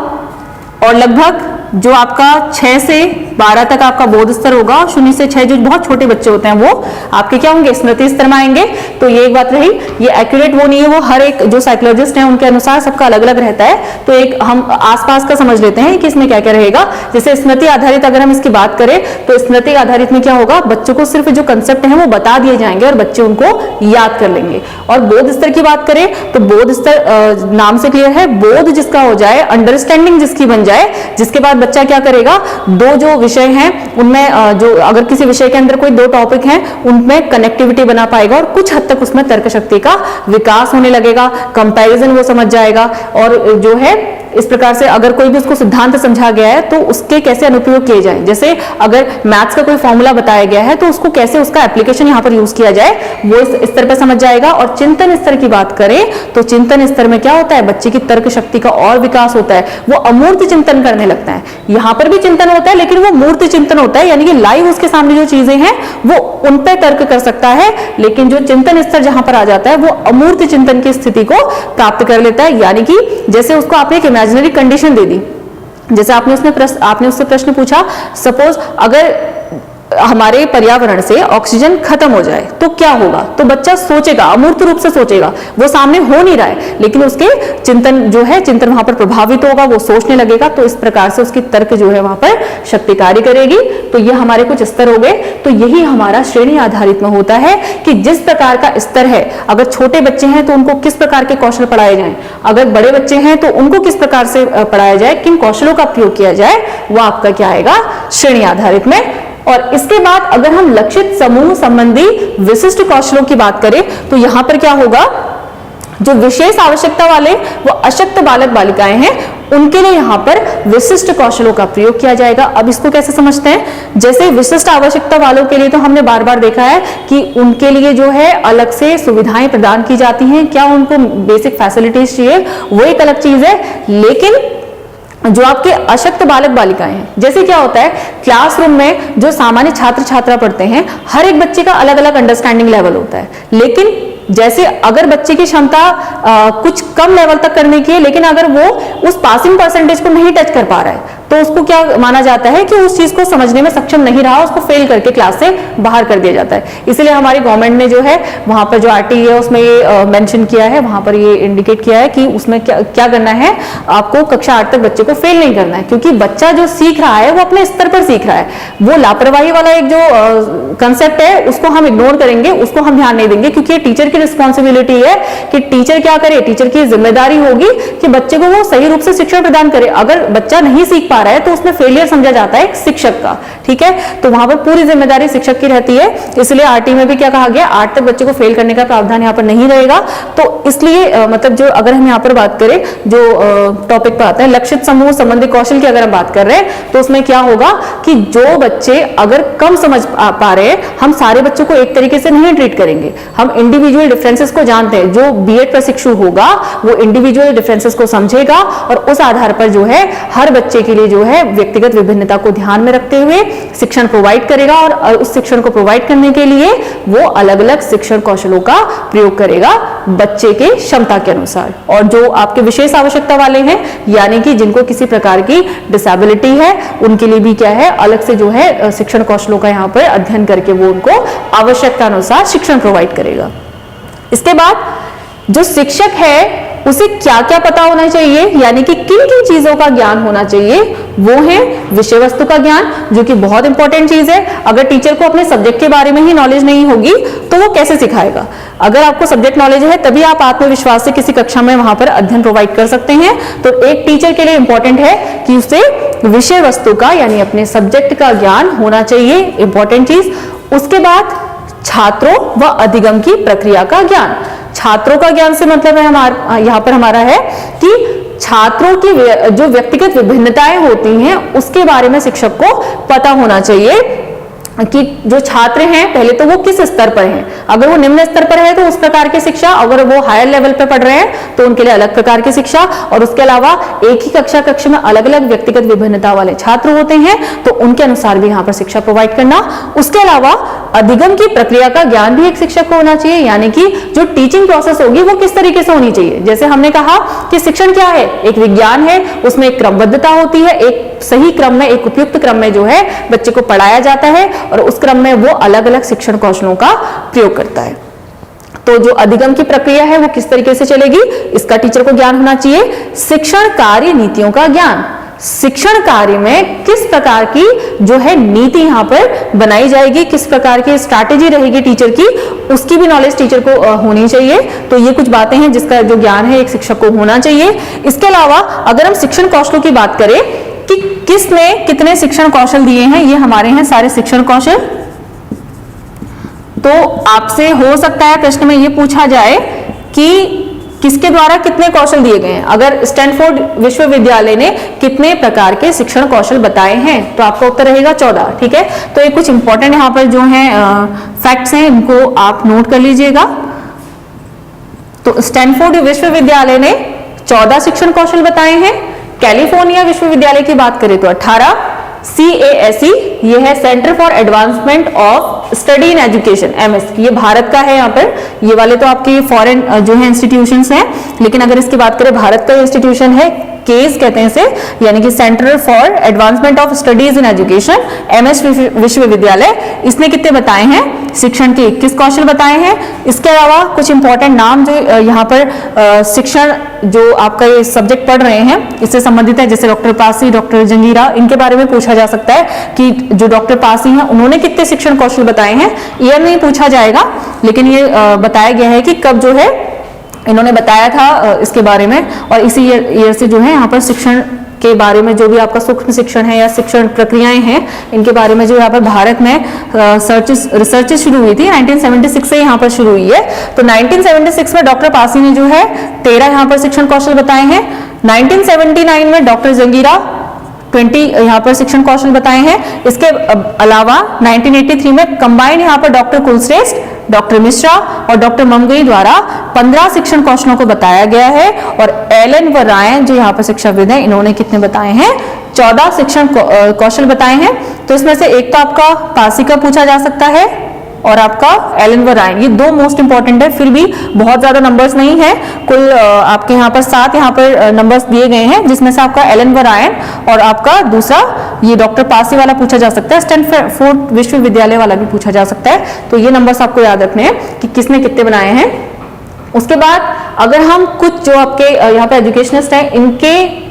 और लगभग जो आपका 6 से 12 तक आपका बोध स्तर होगा, 0 से 6 जो बहुत छोटे बच्चे होते हैं वो आपके क्या होंगे, स्मृति स्तर में आएंगे। तो ये एक बात रही, ये एक्यूरेट वो नहीं है, वो हर एक जो साइकोलॉजिस्ट हैं उनके अनुसार सबका अलग अलग रहता है। तो एक हम आसपास का समझ लेते हैं कि इसमें क्या क्या रहेगा। जैसे स्मृति आधारित अगर हम इसकी बात करें तो स्मृति आधारित में क्या होगा, बच्चों को सिर्फ जो कंसेप्ट है वो बता दिए जाएंगे और बच्चे उनको याद कर लेंगे। और बोध स्तर की बात करें तो बोध स्तर नाम से क्लियर है, बोध जिसका हो जाए, अंडरस्टैंडिंग जिसकी बन जाए, जिसके बाद बच्चा क्या करेगा, दो जो विषय हैं उनमें जो अगर किसी विषय के अंदर कोई दो टॉपिक हैं उनमें कनेक्टिविटी बना पाएगा और कुछ हद तक उसमें तर्क शक्ति का विकास होने लगेगा, कंपैरिजन वो समझ जाएगा। और जो है इस प्रकार से अगर कोई भी उसको सिद्धांत समझा गया है तो उसके कैसे अनुप्रयोग किए जाए, जैसे अगर मैथ्स का कोई फॉर्मूला बताया गया है तो उसको कैसे उसका एप्लीकेशन यहाँ पर यूज किया जाए वो इस स्तर पर समझ जाएगा। और चिंतन स्तर की बात करें तो चिंतन स्तर में क्या होता है, बच्चे की तर्क शक्ति का और विकास होता है, वो अमूर्त चिंतन करने लगता है। यहाँ पर भी चिंतन होता है लेकिन वो मूर्त चिंतन होता है, यानी कि लाइव उसके सामने जो चीजें हैं वो उन पर तर्क कर सकता है। लेकिन जो चिंतन स्तर जहां पर आ जाता है वो अमूर्त चिंतन की स्थिति को प्राप्त कर लेता है, यानी कि जैसे उसको आपने एक इमेजिनरी कंडीशन दे दी, जैसे आपने उससे प्रश्न पूछा, सपोज अगर हमारे पर्यावरण से ऑक्सीजन खत्म हो जाए तो क्या होगा, तो बच्चा सोचेगा, अमूर्त रूप से सोचेगा, वो सामने हो नहीं रहा है लेकिन उसके चिंतन जो है, चिंतन वहां पर प्रभावित होगा, वो सोचने लगेगा। तो इस प्रकार से उसकी तर्क जो है वहां पर शक्ति कार्य करेगी। तो ये हमारे कुछ स्तर हो गए। तो यही हमारा श्रेणी आधारित में होता है कि जिस प्रकार का स्तर है, अगर छोटे बच्चे हैं तो उनको किस प्रकार के कौशल पढ़ाए जाए, अगर बड़े बच्चे हैं तो उनको किस प्रकार से पढ़ाया जाए, किन कौशलों का प्रयोग किया जाए, वो आपका क्या आएगा, श्रेणी आधारित में। और इसके बाद अगर हम लक्षित समूह संबंधी विशिष्ट कौशलों की बात करें तो यहां पर क्या होगा, जो विशेष आवश्यकता वाले वो अशक्त बालक बालिकाएं हैं उनके लिए यहाँ पर विशिष्ट कौशलों का प्रयोग किया जाएगा। अब इसको कैसे समझते हैं, जैसे विशिष्ट आवश्यकता वालों के लिए तो हमने बार बार देखा है कि उनके लिए जो है अलग से सुविधाएं प्रदान की जाती हैं, क्या उनको बेसिक फैसिलिटीज चाहिए वो एक अलग चीज है। लेकिन जो आपके अशक्त बालक बालिकाएं हैं, जैसे क्या होता है क्लासरूम में जो सामान्य छात्र छात्रा पढ़ते हैं, हर एक बच्चे का अलग अलग अंडरस्टैंडिंग लेवल होता है, लेकिन जैसे अगर बच्चे की क्षमता कुछ कम लेवल तक करने की है लेकिन अगर वो उस पासिंग परसेंटेज को नहीं टच कर पा रहा है तो उसको क्या माना जाता है कि उस चीज को समझने में सक्षम नहीं रहा, उसको फेल करके क्लास से बाहर कर दिया जाता है। इसलिए हमारी गवर्नमेंट ने जो है वहां पर जो आरटी है उसमें ये मेंशन किया है, वहां पर ये इंडिकेट किया है कि उसमें क्या करना है, आपको कक्षा 8 तक बच्चे को फेल नहीं करना है, क्योंकि बच्चा जो सीख रहा है वो अपने स्तर पर सीख रहा है। वो लापरवाही वाला एक जो कंसेप्ट है उसको हम इग्नोर करेंगे, उसको हम ध्यान नहीं देंगे, क्योंकि टीचर की रिस्पॉन्सिबिलिटी है कि टीचर क्या करे, टीचर की जिम्मेदारी होगी कि बच्चे को वो सही रूप से शिक्षण प्रदान करे। अगर बच्चा नहीं सीख पा रहा है तो उसमें फेलियर समझा जाता है एक शिक्षक का, ठीक है, तो वहां पर पूरी जिम्मेदारी शिक्षक की रहती है। इसलिए आरटी में भी क्या कहा गया, 8 तक बच्चे को फेल करने का प्रावधान यहाँ पर नहीं रहेगा। तो इसलिए मतलब जो अगर हम यहाँ पर बात करें जो टॉपिक पर आता है लक्षित समूह संबंधी कौशल की अगर हम बात कर रहे हैं तो उसमें क्या होगा कि जो बच्चे अगर कम समझ पा रहे हैं, हम सारे बच्चों को एक तरीके से नहीं ट्रीट करेंगे, हम इंडिविजुअल डिफरेंसेस को जानते हैं। जो बीएड प्रशिक्षु होगा वो इंडिविजुअल डिफरेंसेस को समझेगा और उस आधार पर जो है हर बच्चे के लिए जो है व्यक्तिगत विभिन्नता को ध्यान में रखते हुए शिक्षण प्रोवाइड करेगा और उस शिक्षण को प्रोवाइड करने के लिए वो अलग अलग शिक्षण कौशलों का प्रयोग करेगा बच्चे के क्षमता के अनुसार। और जो आपके विशेष आवश्यकता वाले हैं, यानी कि जिनको किसी प्रकार की डिसेबिलिटी है, उनके लिए भी क्या है अलग से जो है शिक्षण कौशलों का यहाँ पर अध्ययन करके वो उनको आवश्यकता अनुसार शिक्षण प्रोवाइड करेगा। इसके बाद जो शिक्षक है उसे क्या क्या पता होना चाहिए, यानी कि किन किन चीजों का ज्ञान होना चाहिए, वो है विषय वस्तु का ज्ञान, जो कि बहुत इंपॉर्टेंट चीज है। अगर टीचर को अपने सब्जेक्ट के बारे में ही नॉलेज नहीं होगी तो वो कैसे सिखाएगा। अगर आपको सब्जेक्ट नॉलेज है तभी आप आत्मविश्वास से किसी कक्षा में वहां पर अध्ययन प्रोवाइड कर सकते हैं। तो एक टीचर के लिए इंपॉर्टेंट है कि उसे विषय वस्तु का यानी अपने सब्जेक्ट का ज्ञान होना चाहिए, इंपॉर्टेंट चीज। उसके बाद छात्रों व अधिगम की प्रक्रिया का ज्ञान। छात्रों का ज्ञान से मतलब है यहाँ पर हमारा है कि छात्रों की जो व्यक्तिगत विभिन्नताएं होती हैं उसके बारे में शिक्षक को पता होना चाहिए। कि जो छात्र हैं पहले तो वो किस स्तर पर हैं। अगर वो निम्न स्तर पर है तो उस प्रकार की शिक्षा, अगर वो हायर लेवल पे पढ़ रहे हैं तो उनके लिए अलग प्रकार की शिक्षा, और उसके अलावा एक ही कक्षा में अलग अलग व्यक्तिगत विभिन्नता वाले छात्र होते हैं तो उनके अनुसार भी यहाँ पर शिक्षा प्रोवाइड करना। उसके अलावा अधिगम की प्रक्रिया का ज्ञान भी एक शिक्षक को होना चाहिए, यानी कि जो टीचिंग प्रोसेस होगी वो किस तरीके से होनी चाहिए। जैसे हमने कहा कि शिक्षण क्या है, एक विज्ञान है, उसमें एक क्रमबद्धता होती है, एक सही क्रम में, एक उपयुक्त क्रम में जो है बच्चे को पढ़ाया जाता है और उस क्रम में वो अलग अलग शिक्षण कौशलों का प्रयोग करता है। तो जो अधिगम की प्रक्रिया है वो किस तरीके से चलेगी, इसका टीचर को ज्ञान होना चाहिए। शिक्षण कार्य नीतियों का ज्ञान, शिक्षण कार्य में किस प्रकार की जो है नीति यहाँ पर बनाई जाएगी, किस प्रकार की स्ट्रैटेजी रहेगी टीचर की, उसकी भी नॉलेज टीचर को होनी चाहिए। तो ये कुछ बातें हैं जिसका जो ज्ञान है एक शिक्षक को होना चाहिए। इसके अलावा अगर हम शिक्षण कौशलों की बात करें कि किसने कितने शिक्षण कौशल दिए हैं, ये हमारे हैं सारे शिक्षण कौशल। तो आपसे हो सकता है प्रश्न में ये पूछा जाए कि किसके द्वारा कितने कौशल दिए गए हैं। अगर स्टैनफोर्ड विश्वविद्यालय ने कितने प्रकार के शिक्षण कौशल बताए हैं तो आपका उत्तर रहेगा 14। ठीक है, तो ये कुछ इंपॉर्टेंट यहाँ पर जो है फैक्ट्स हैं, इनको आप नोट कर लीजिएगा। तो स्टैनफोर्ड विश्वविद्यालय ने 14 शिक्षण कौशल बताए हैं। कैलिफोर्निया विश्वविद्यालय की बात करें तो 18। CASE ये है centre for advancement of study in education, MS, ये भारत का है। यहाँ पर ये वाले तो आपके फॉरेन जो है इंस्टीट्यूशंस हैं, लेकिन अगर इसकी बात करें भारत का इंस्टीट्यूशन है, केस कहते हैं इसे, यानी कि centre for advancement of studies in education, MS विश्वविद्यालय। इसने कितने बताए हैं, शिक्षण के 21 कौशल बताए हैं। इसके अलावा कुछ इंपॉर्टेंट नाम जो यहाँ पर शिक्षण जो आपका ये सब्जेक्ट पढ़ रहे हैं इससे संबंधित है, जैसे डॉक्टर पासी, डॉक्टर जंगीरा, इनके बारे में पूछा जा सकता है कि जो डॉक्टर पासी हैं उन्होंने कितने शिक्षण कौशल बताए हैं। ईयर नहीं पूछा जाएगा, लेकिन ये बताया गया है कि कब जो है इन्होंने बताया था इसके बारे में, और इसी ईयर से जो है यहाँ पर शिक्षण के बारे में जो भी आपका सूक्ष्म शिक्षण है या शिक्षण प्रक्रियाएं हैं इनके बारे में जो यहाँ पर भारत में रिसर्च शुरू हुई थी 1976 से यहाँ पर शुरू हुई है। तो 1976 में डॉक्टर पासी ने जो है 13 यहाँ पर शिक्षण कौशल बताए हैं। 1979 में डॉक्टर जंगीरा 20 यहाँ पर शिक्षण कौशल बताए हैं। इसके अलावा 1983 में कंबाइंड यहाँ पर डॉक्टर कुलश्रेष्ठ, डॉक्टर मिश्रा और डॉक्टर ममगई द्वारा 15 शिक्षण कौशलों को बताया गया है। और एलन व रायन जो यहाँ पर शिक्षाविद हैं, इन्होंने कितने बताए हैं, 14 शिक्षण कौशल बताए हैं। तो इसमें से एक तो आपका पासी का पूछा जा सकता है और आपका एलन व रायन, ये 2 मोस्ट इंपॉर्टेंट है। फिर भी बहुत ज्यादा नंबर्स नहीं है, कुल आपके यहाँ पर 7 यहाँ पर नंबर्स दिए गए हैं, जिसमें से आपका एलन व रायन और आपका दूसरा ये डॉक्टर पासी वाला पूछा जा सकता है, स्टैनफोर्ड विश्वविद्यालय वाला भी पूछा जा सकता है। तो ये नंबर्स आपको याद रखने हैं कि किसने कितने बनाए हैं। उसके बाद अगर हम कुछ जो आपके यहाँ पे एजुकेशनिस्ट हैं इनके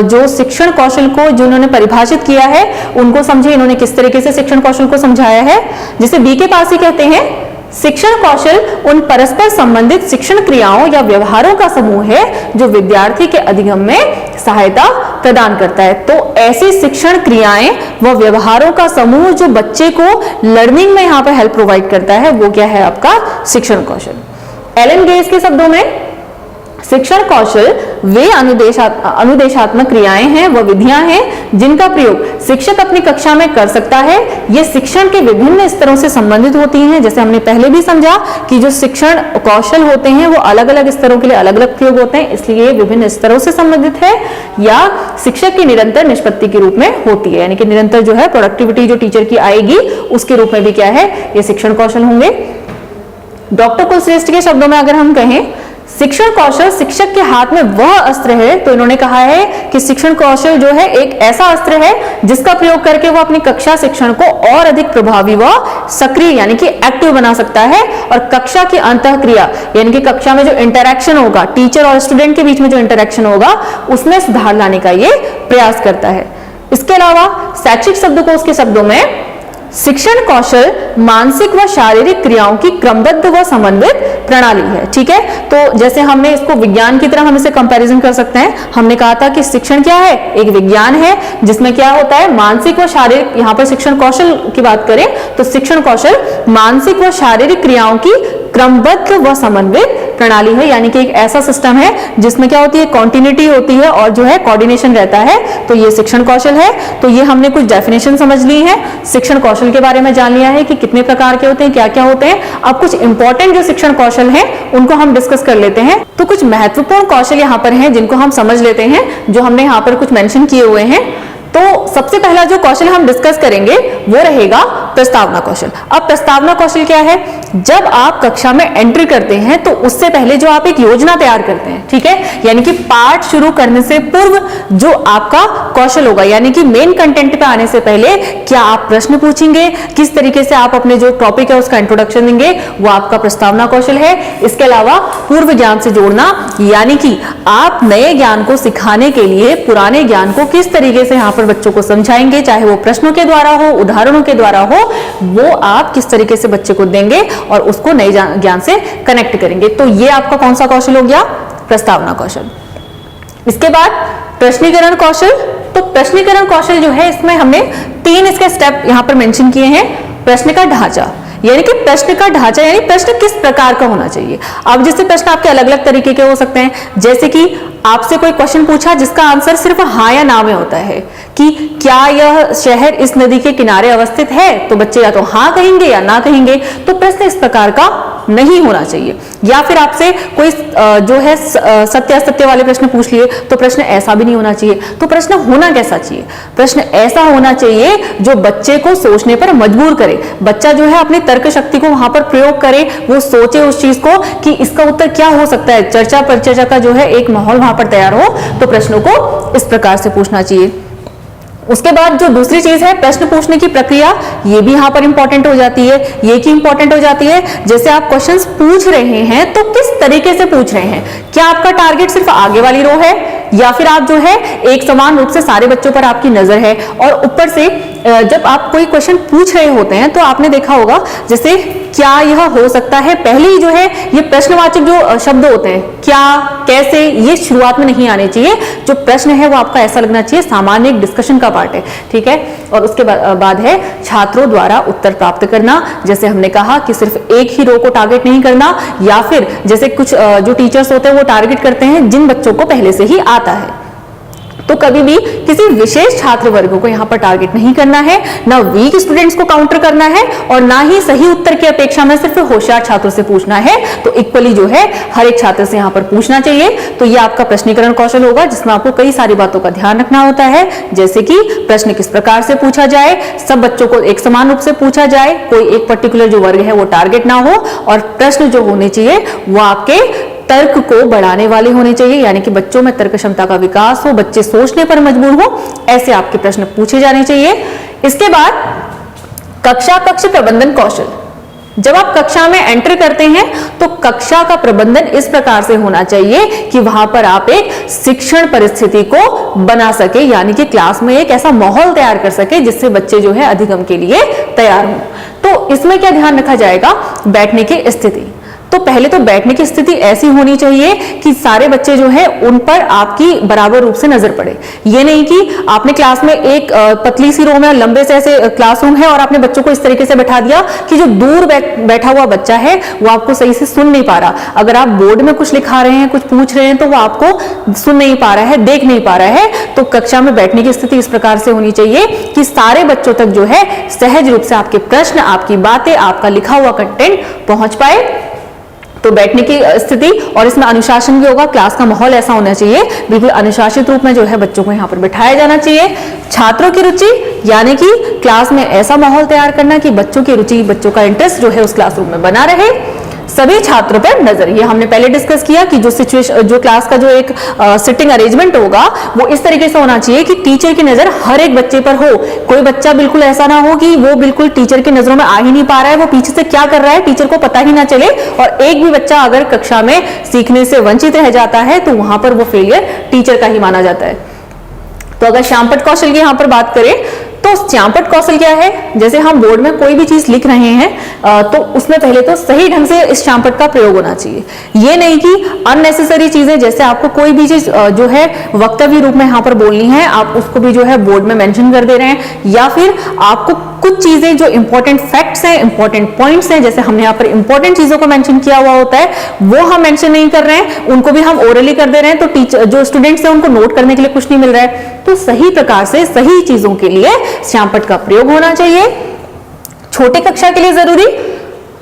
जो शिक्षण कौशल को जो उन्होंने परिभाषित किया है उनको समझे, इन्होंने किस तरीके से शिक्षण कौशल को समझाया है। जिसे BK पासी कहते हैं, शिक्षण कौशल उन परस्पर संबंधित शिक्षण क्रियाओं या व्यवहारों का समूह है जो विद्यार्थी के अधिगम में सहायता प्रदान करता है। तो ऐसी शिक्षण क्रियाएं व व्यवहारों का समूह जो बच्चे को लर्निंग में यहाँ पर हेल्प प्रोवाइड करता है वो क्या है, आपका शिक्षण कौशल। एलन गेज के शब्दों में शिक्षण कौशल वे अनुदेशात्मक क्रियाएं हैं व विधियां हैं जिनका प्रयोग शिक्षक अपनी कक्षा में कर सकता है। ये शिक्षण के विभिन्न स्तरों से संबंधित होती हैं। जैसे हमने पहले भी समझा कि जो शिक्षण कौशल होते हैं वो अलग अलग स्तरों के लिए अलग अलग प्रयोग होते हैं, इसलिए विभिन्न स्तरों से संबंधित है या शिक्षक की निरंतर निष्पत्ति के रूप में होती है, यानी कि निरंतर जो है प्रोडक्टिविटी जो टीचर की आएगी उसके रूप में भी क्या है, ये शिक्षण कौशल होंगे। डॉक्टर कुलश्रेष्ठ के शब्दों में अगर हम कहें, शिक्षण कौशल शिक्षक के हाथ में वह अस्त्र है, तो इन्होंने कहा है कि शिक्षण कौशल जो है एक ऐसा अस्त्र है जिसका प्रयोग करके वो अपनी कक्षा शिक्षण को और अधिक प्रभावी व सक्रिय यानी कि एक्टिव बना सकता है। और कक्षा की अंतःक्रिया यानी कि कक्षा में जो इंटरैक्शन होगा, टीचर और स्टूडेंट के बीच में जो इंटरैक्शन होगा उसमें सुधार लाने का ये प्रयास करता है। इसके अलावा शैक्षिक शब्दकोश के शब्दों में शिक्षण कौशल मानसिक व शारीरिक क्रियाओं की क्रमबद्ध व समन्वित प्रणाली है। ठीक है, तो जैसे हमने इसको विज्ञान की तरह हम इसे कंपैरिजन कर सकते हैं। हमने कहा था कि शिक्षण क्या है, एक विज्ञान है जिसमें क्या होता है, मानसिक व शारीरिक, यहाँ पर शिक्षण कौशल की बात करें तो शिक्षण कौशल मानसिक व शारीरिक क्रियाओं की क्रमबद्ध व समन्वित प्रणाली है, यानी कि एक ऐसा सिस्टम है जिसमें क्या होती है, कॉन्टिन्यूटी होती है और जो है कोऑर्डिनेशन रहता है। तो ये शिक्षण कौशल है। तो ये हमने कुछ डेफिनेशन समझ ली है, शिक्षण कौशल के बारे में जान लिया है कि कितने प्रकार के होते हैं, क्या क्या होते हैं। अब कुछ इंपॉर्टेंट जो शिक्षण कौशल है उनको हम डिस्कस कर लेते हैं। तो कुछ महत्वपूर्ण कौशल यहाँ पर हैं जिनको हम समझ लेते हैं, जो हमने यहाँ पर कुछ मेंशन किए हुए हैं। तो सबसे पहला जो कौशल हम डिस्कस करेंगे वो रहेगा प्रस्तावना कौशल। अब प्रस्तावना कौशल क्या है? जब आप कक्षा में एंट्री करते हैं तो उससे पहले जो आप एक योजना तैयार करते हैं, ठीक है, यानी कि पाठ शुरू करने से पूर्व जो आपका कौशल होगा, यानी कि मेन कंटेंट पे आने से पहले क्या आप प्रश्न पूछेंगे, किस तरीके से आप अपने जो टॉपिक है उसका इंट्रोडक्शन देंगे, वो आपका प्रस्तावना कौशल है। इसके अलावा पूर्व ज्ञान से जोड़ना, यानी कि आप नए ज्ञान को सिखाने के लिए पुराने ज्ञान को किस तरीके से यहाँ पर बच्चों को समझाएंगे, चाहे वो प्रश्नों के द्वारा हो, उदाहरणों के द्वारा हो, वो आप किस तरीके से बच्चे को देंगे और उसको नए ज्ञान से कनेक्ट करेंगे। तो ये आपका कौन सा कौशल हो गया? प्रस्तावना कौशल। इसके बाद प्रश्नीकरण कौशल। तो प्रश्नीकरण कौशल जो है, इसमें हमने 3 इसके स्टेप यहां पर मेंशन किए हैं। प्रश्न का ढांचा, यानी कि प्रश्न का ढांचा यानी प्रश्न किस प्रकार का होना चाहिए। अब जैसे प्रश्न आपके अलग अलग तरीके के हो सकते हैं, जैसे कि आपसे कोई क्वेश्चन पूछा जिसका आंसर सिर्फ हाँ या ना में होता है कि क्या यह शहर इस नदी के किनारे अवस्थित है, तो बच्चे या तो हाँ कहेंगे या ना कहेंगे। तो प्रश्न इस प्रकार का नहीं होना चाहिए। या फिर आपसे कोई जो है सत्य असत्य वाले प्रश्न पूछ लिए, तो प्रश्न ऐसा भी नहीं होना चाहिए। तो प्रश्न होना कैसा चाहिए? प्रश्न ऐसा होना चाहिए जो बच्चे को सोचने पर मजबूर करे। बच्चा जो है अपनी तर्क शक्ति को वहां पर प्रयोग करे, वो सोचे उस चीज को कि इसका उत्तर क्या हो सकता है। चर्चा परिचर्चा का जो है एक माहौल वहां पर तैयार हो। तो प्रश्नों को इस प्रकार से पूछना चाहिए। उसके बाद जो दूसरी चीज है, प्रश्न पूछने की प्रक्रिया, ये भी यहां पर इंपॉर्टेंट हो जाती है। ये की इंपॉर्टेंट हो जाती है, जैसे आप क्वेश्चंस पूछ रहे हैं तो किस तरीके से पूछ रहे हैं। क्या आपका टारगेट सिर्फ आगे वाली रो है, या फिर आप जो है एक समान रूप से सारे बच्चों पर आपकी नजर है। और ऊपर से जब आप कोई क्वेश्चन पूछ रहे होते हैं तो आपने देखा होगा, जैसे क्या यह हो सकता है, पहले ही जो है ये प्रश्नवाचक जो शब्द होते हैं, क्या, कैसे, ये शुरुआत में नहीं आने चाहिए। जो प्रश्न है वो आपका ऐसा लगना चाहिए सामान्य एक डिस्कशन का पार्ट है, ठीक है। और उसके बाद है छात्रों द्वारा उत्तर प्राप्त करना। जैसे हमने कहा कि सिर्फ एक ही रो को टारगेट नहीं करना, या फिर जैसे कुछ जो टीचर्स होते हैं वो टारगेट करते हैं जिन बच्चों को पहले से ही आता है। तो कभी भी किसी विशेष छात्र वर्ग को यहाँ पर टारगेट नहीं करना है, ना वीक स्टूडेंट्स को काउंटर करना है, और ना ही सही उत्तर की अपेक्षा में सिर्फ होशियार छात्रों से पूछना है। तो इक्वली जो है हर एक छात्र से यहाँ पर पूछना चाहिए। तो ये आपका प्रश्नीकरण कौशल होगा, जिसमें आपको कई सारी बातों का ध्यान रखना होता है, जैसे कि प्रश्न किस प्रकार से पूछा जाए, सब बच्चों को एक समान रूप से पूछा जाए, कोई एक पर्टिकुलर जो वर्ग है वो टारगेट ना हो, और प्रश्न जो होने चाहिए वो आपके तर्क को बढ़ाने वाले होने चाहिए, यानी कि बच्चों में तर्क क्षमता का विकास हो, बच्चे सोचने पर मजबूर हो, ऐसे आपके प्रश्न पूछे जाने चाहिए। इसके बाद कक्षा कक्ष प्रबंधन कौशल। जब आप कक्षा में एंटर करते हैं तो कक्षा का प्रबंधन इस प्रकार से होना चाहिए कि वहां पर आप एक शिक्षण परिस्थिति को बना सके, यानी कि क्लास में एक ऐसा माहौल तैयार कर सके जिससे बच्चे जो है अधिगम के लिए तैयार हों। तो इसमें क्या ध्यान रखा जाएगा? बैठने की स्थिति। तो पहले तो बैठने की स्थिति ऐसी होनी चाहिए कि सारे बच्चे जो है उन पर आपकी बराबर रूप से नजर पड़े। ये नहीं कि आपने क्लास में एक पतली सी रो में लंबे से ऐसे क्लासरूम है और आपने बच्चों को इस तरीके से बैठा दिया कि जो दूर बैठा हुआ बच्चा है वो आपको सही से सुन नहीं पा रहा। अगर आप बोर्ड में कुछ लिखा रहे हैं, कुछ पूछ रहे हैं, तो वो आपको सुन नहीं पा रहा है, देख नहीं पा रहा है। तो कक्षा में बैठने की स्थिति इस प्रकार से होनी चाहिए कि सारे बच्चों तक जो है सहज रूप से आपके प्रश्न, आपकी बातें, आपका लिखा हुआ कंटेंट पहुंच पाए। तो बैठने की स्थिति, और इसमें अनुशासन भी होगा। क्लास का माहौल ऐसा होना चाहिए, बिल्कुल अनुशासित रूप में जो है बच्चों को यहाँ पर बिठाया जाना चाहिए। छात्रों की रुचि, यानी कि क्लास में ऐसा माहौल तैयार करना कि बच्चों की रुचि, बच्चों का इंटरेस्ट जो है उस क्लासरूम में बना रहे। सभी छात्रों पर नजर, ये हमने पहले डिस्कस किया कि जो सिचुएशन, जो क्लास का जो एक सिटिंग अरेंजमेंट होगा वो इस तरीके से होना चाहिए कि टीचर की नजर हर एक बच्चे पर हो। कोई बच्चा बिल्कुल ऐसा ना हो कि वो बिल्कुल टीचर की नजरों में आ ही नहीं पा रहा है, वो पीछे से क्या कर रहा है टीचर को पता ही ना चले। और एक भी बच्चा अगर कक्षा में सीखने से वंचित रह जाता है तो वहां पर वो फेलियर टीचर का ही माना जाता है। तो अगर श्यामपट्ट कौशल की यहाँ पर बात करें तो श्यामपट्ट कौशल क्या है? जैसे हम बोर्ड में कोई भी चीज लिख रहे हैं तो उसमें पहले तो सही ढंग से इस श्यामपट्ट का प्रयोग होना चाहिए। ये नहीं कि अननेसेसरी चीजें, जैसे आपको कोई भी चीज जो है वक्तव्य रूप में यहाँ पर बोलनी है, आप उसको भी जो है बोर्ड में मेंशन कर दे रहे हैं, या फिर आपको कुछ कुछ चीजें जो इंपॉर्टेंट फैक्ट्स हैं, इंपॉर्टेंट पॉइंट्स हैं, जैसे हमने यहाँ पर इंपॉर्टेंट चीजों को मेंशन किया हुआ होता है, वो हम मेंशन नहीं कर रहे हैं, उनको भी हम ओरली कर दे रहे हैं, तो टीचर जो स्टूडेंट्स हैं उनको नोट करने के लिए कुछ नहीं मिल रहा है। तो सही प्रकार से सही चीजों के लिए श्यामपट्ट का प्रयोग होना चाहिए। छोटे कक्षा के लिए जरूरी,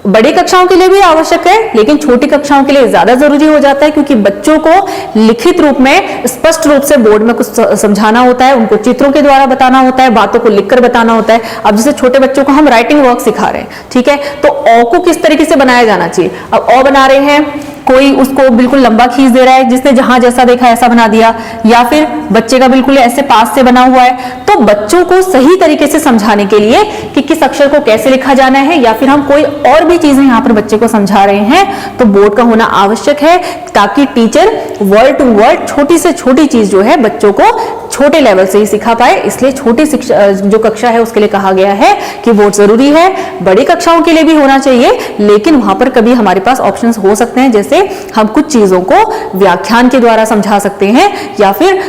बड़ी कक्षाओं के लिए भी आवश्यक है, लेकिन छोटी कक्षाओं के लिए ज्यादा जरूरी हो जाता है, क्योंकि बच्चों को लिखित रूप में स्पष्ट रूप से बोर्ड में कुछ समझाना होता है, उनको चित्रों के द्वारा बताना होता है, बातों को लिखकर बताना होता है। अब जैसे छोटे बच्चों को हम राइटिंग वर्क सिखा रहे हैं, ठीक है, तो अ को किस तरीके से बनाया जाना चाहिए। अब अ बना रहे हैं, कोई उसको बिल्कुल लंबा खींच दे रहा है, जिसने जहां जैसा देखा ऐसा बना दिया, या फिर बच्चे का बिल्कुल ऐसे पास से बना हुआ है। तो बच्चों को सही तरीके से समझाने के लिए कि किस अक्षर को कैसे लिखा जाना है, या फिर हम कोई और भी चीजें यहाँ पर बच्चे को समझा रहे हैं, तो बोर्ड का होना आवश्यक है, ताकि टीचर वर्ड टू वर्ड छोटी से छोटी चीज जो है बच्चों को छोटे लेवल से ही सिखा पाए। इसलिए छोटी शिक्षा जो कक्षा है उसके लिए कहा गया है कि बोर्ड जरूरी है। बड़ी कक्षाओं के लिए भी होना चाहिए, लेकिन वहां पर कभी हमारे पास ऑप्शंस हो सकते हैं, जैसे हम कुछ चीजों को व्याख्यान के द्वारा समझा सकते हैं, या फिर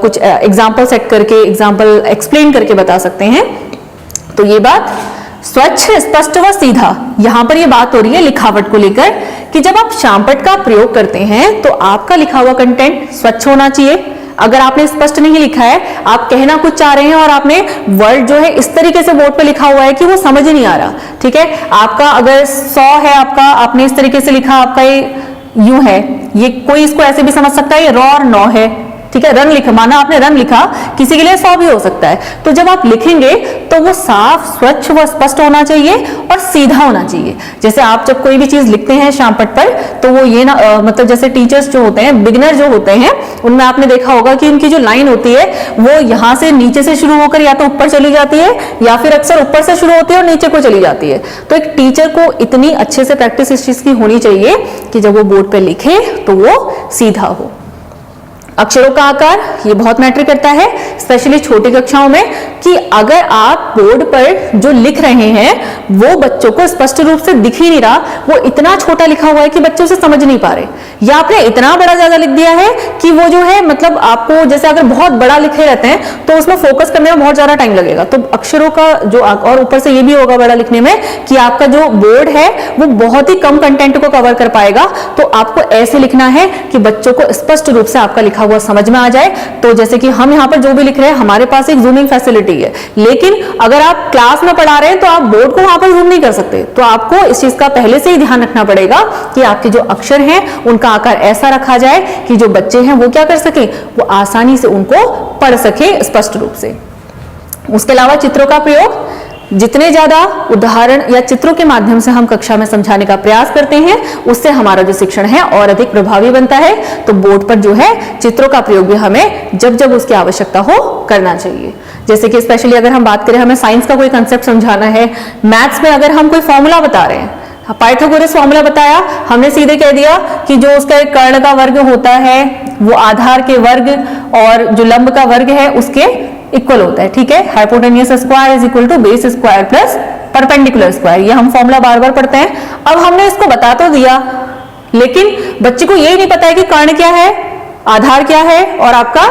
कुछ एग्जाम्पल सेट करके, एग्जाम्पल एक्सप्लेन करके बता सकते हैं। तो ये बात स्वच्छ, स्पष्ट व सीधा, यहां पर ये बात हो रही है लिखावट को लेकर, कि जब आप श्यामपट्ट का प्रयोग करते हैं तो आपका लिखा हुआ कंटेंट स्वच्छ होना चाहिए। अगर आपने स्पष्ट नहीं लिखा है, आप कहना कुछ चाह रहे हैं और आपने वर्ड जो है इस तरीके से बोर्ड पे लिखा हुआ है कि वो समझ ही नहीं आ रहा, ठीक है, आपका अगर 100 है आपका, आपने इस तरीके से लिखा, आपका ये यूं है, ये कोई इसको ऐसे भी समझ सकता है, ये रॉ और नौ है, ठीक है, रन लिखा, माना आपने रन लिखा, किसी के लिए 100 भी हो सकता है। तो जब आप लिखेंगे तो वो साफ, स्वच्छ व स्पष्ट होना चाहिए और सीधा होना चाहिए। जैसे आप जब कोई भी चीज लिखते हैं श्यामपट्ट पर, तो वो ये ना मतलब जैसे टीचर्स जो होते हैं, बिगिनर जो होते हैं, उनमें आपने देखा होगा कि उनकी जो लाइन होती है वो यहाँ से नीचे से शुरू होकर या तो ऊपर चली जाती है, या फिर अक्सर ऊपर से शुरू होती है और नीचे को चली जाती है। तो एक टीचर को इतनी अच्छे से प्रैक्टिस इस चीज की होनी चाहिए कि जब वो बोर्ड पर लिखे तो वो सीधा हो। अक्षरों का आकार ये बहुत मैटर करता है, स्पेशली छोटी कक्षाओं में, कि अगर आप बोर्ड पर जो लिख रहे हैं वो बच्चों को स्पष्ट रूप से दिख ही नहीं रहा, वो इतना छोटा लिखा हुआ है कि बच्चे उसे समझ नहीं पा रहे, या आपने इतना बड़ा ज्यादा लिख दिया है कि वो जो है मतलब आपको, जैसे अगर बहुत बड़ा लिखे रहते हैं तो उसमें फोकस करने में बहुत ज्यादा टाइम लगेगा। तो अक्षरों का जो, और ऊपर से ये भी होगा बड़ा लिखने में कि आपका जो बोर्ड है वो बहुत ही कम कंटेंट को कवर कर पाएगा। तो आपको ऐसे लिखना है कि बच्चों को स्पष्ट रूप से आपका लिखा हुआ समझ में आ जाए। तो जैसे कि हम यहाँ पर जो भी लिख रहे हैं, हमारे पास एक जूमिंग फैसिलिटी है, लेकिन अगर आप क्लास में पढ़ा रहे हैं तो आप बोर्ड को वहां पर जूम नहीं कर सकते। तो आपको इस चीज का पहले से ही ध्यान रखना पड़ेगा कि आपके जो अक्षर हैं उनका आकार ऐसा रखा जाए कि जो बच्चे हैं वो क्या कर सके, वो आसानी से उनको पढ़ सके स्पष्ट रूप से। उसके अलावा चित्रों का प्रयोग, जितने ज्यादा उदाहरण या चित्रों के माध्यम से हम कक्षा में समझाने का प्रयास करते हैं, उससे हमारा जो शिक्षण है और अधिक प्रभावी बनता है। तो बोर्ड पर जो है चित्रों का प्रयोग भी हमें जब जब उसकी आवश्यकता हो करना चाहिए। जैसे कि स्पेशली अगर हम बात करें, हमें साइंस का कोई कंसेप्ट समझाना है, मैथ्स में अगर हम कोई फॉर्मूला बता रहे हैं, पाइथागोरस फॉर्मूला बताया, हमने सीधे कह दिया कि जो उसका कर्ण का वर्ग होता है वो आधार के वर्ग और जो लंब का वर्ग है उसके इक्वल होता है, ठीक है, hypotenuse square is equal to base square plus perpendicular square. ये हम फॉर्मूला बार बार पढ़ते हैं। अब हमने इसको बता तो दिया, लेकिन बच्चे को यही नहीं पता है कि कर्ण क्या है, आधार क्या है और आपका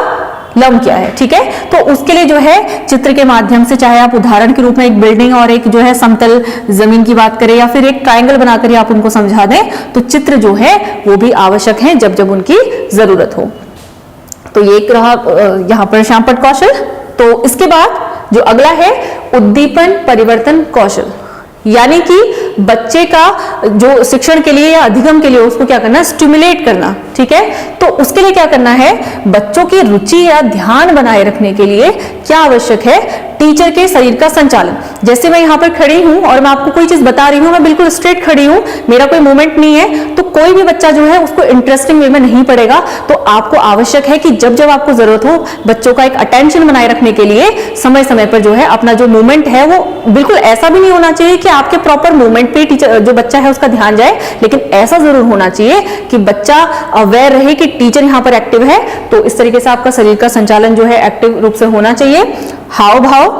लंब क्या है, ठीक है। तो उसके लिए जो है चित्र के माध्यम से, चाहे आप उदाहरण के रूप में एक बिल्डिंग और एक जो है समतल जमीन की बात करें, या फिर एक ट्रायंगल बनाकर आप उनको समझा दें, तो चित्र जो है वो भी आवश्यक है जब जब उनकी जरूरत हो। तो ये एक रहा यहाँ पर श्यामपट्ट कौशल। तो इसके बाद जो अगला है उद्दीपन परिवर्तन कौशल, यानी कि बच्चे का जो शिक्षण के लिए या अधिगम के लिए उसको क्या करना, स्टिमुलेट करना, ठीक है। तो उसके लिए क्या करना है, बच्चों की रुचि या ध्यान बनाए रखने के लिए क्या आवश्यक है, टीचर के शरीर का संचालन। जैसे मैं यहाँ पर खड़ी हूं और मैं आपको कोई चीज बता रही हूं, मैं बिल्कुल स्ट्रेट खड़ी हूं, मेरा कोई मूवमेंट नहीं है, तो कोई भी बच्चा जो है उसको इंटरेस्टिंग वे में नहीं पढ़ेगा। तो आपको आवश्यक है कि जब जब आपको जरूरत हो, बच्चों का एक अटेंशन बनाए रखने के लिए समय समय पर जो है अपना जो मूवमेंट है वो बिल्कुल ऐसा भी नहीं होना चाहिए कि आपके प्रॉपर मूवमेंट पे टीचर जो बच्चा है उसका ध्यान जाए, लेकिन ऐसा जरूर होना चाहिए कि बच्चा अवेयर रहे कि टीचर यहाँ पर एक्टिव है। तो इस तरीके से आपका शरीर का संचालन जो है एक्टिव रूप से होना चाहिए। हाव भाव,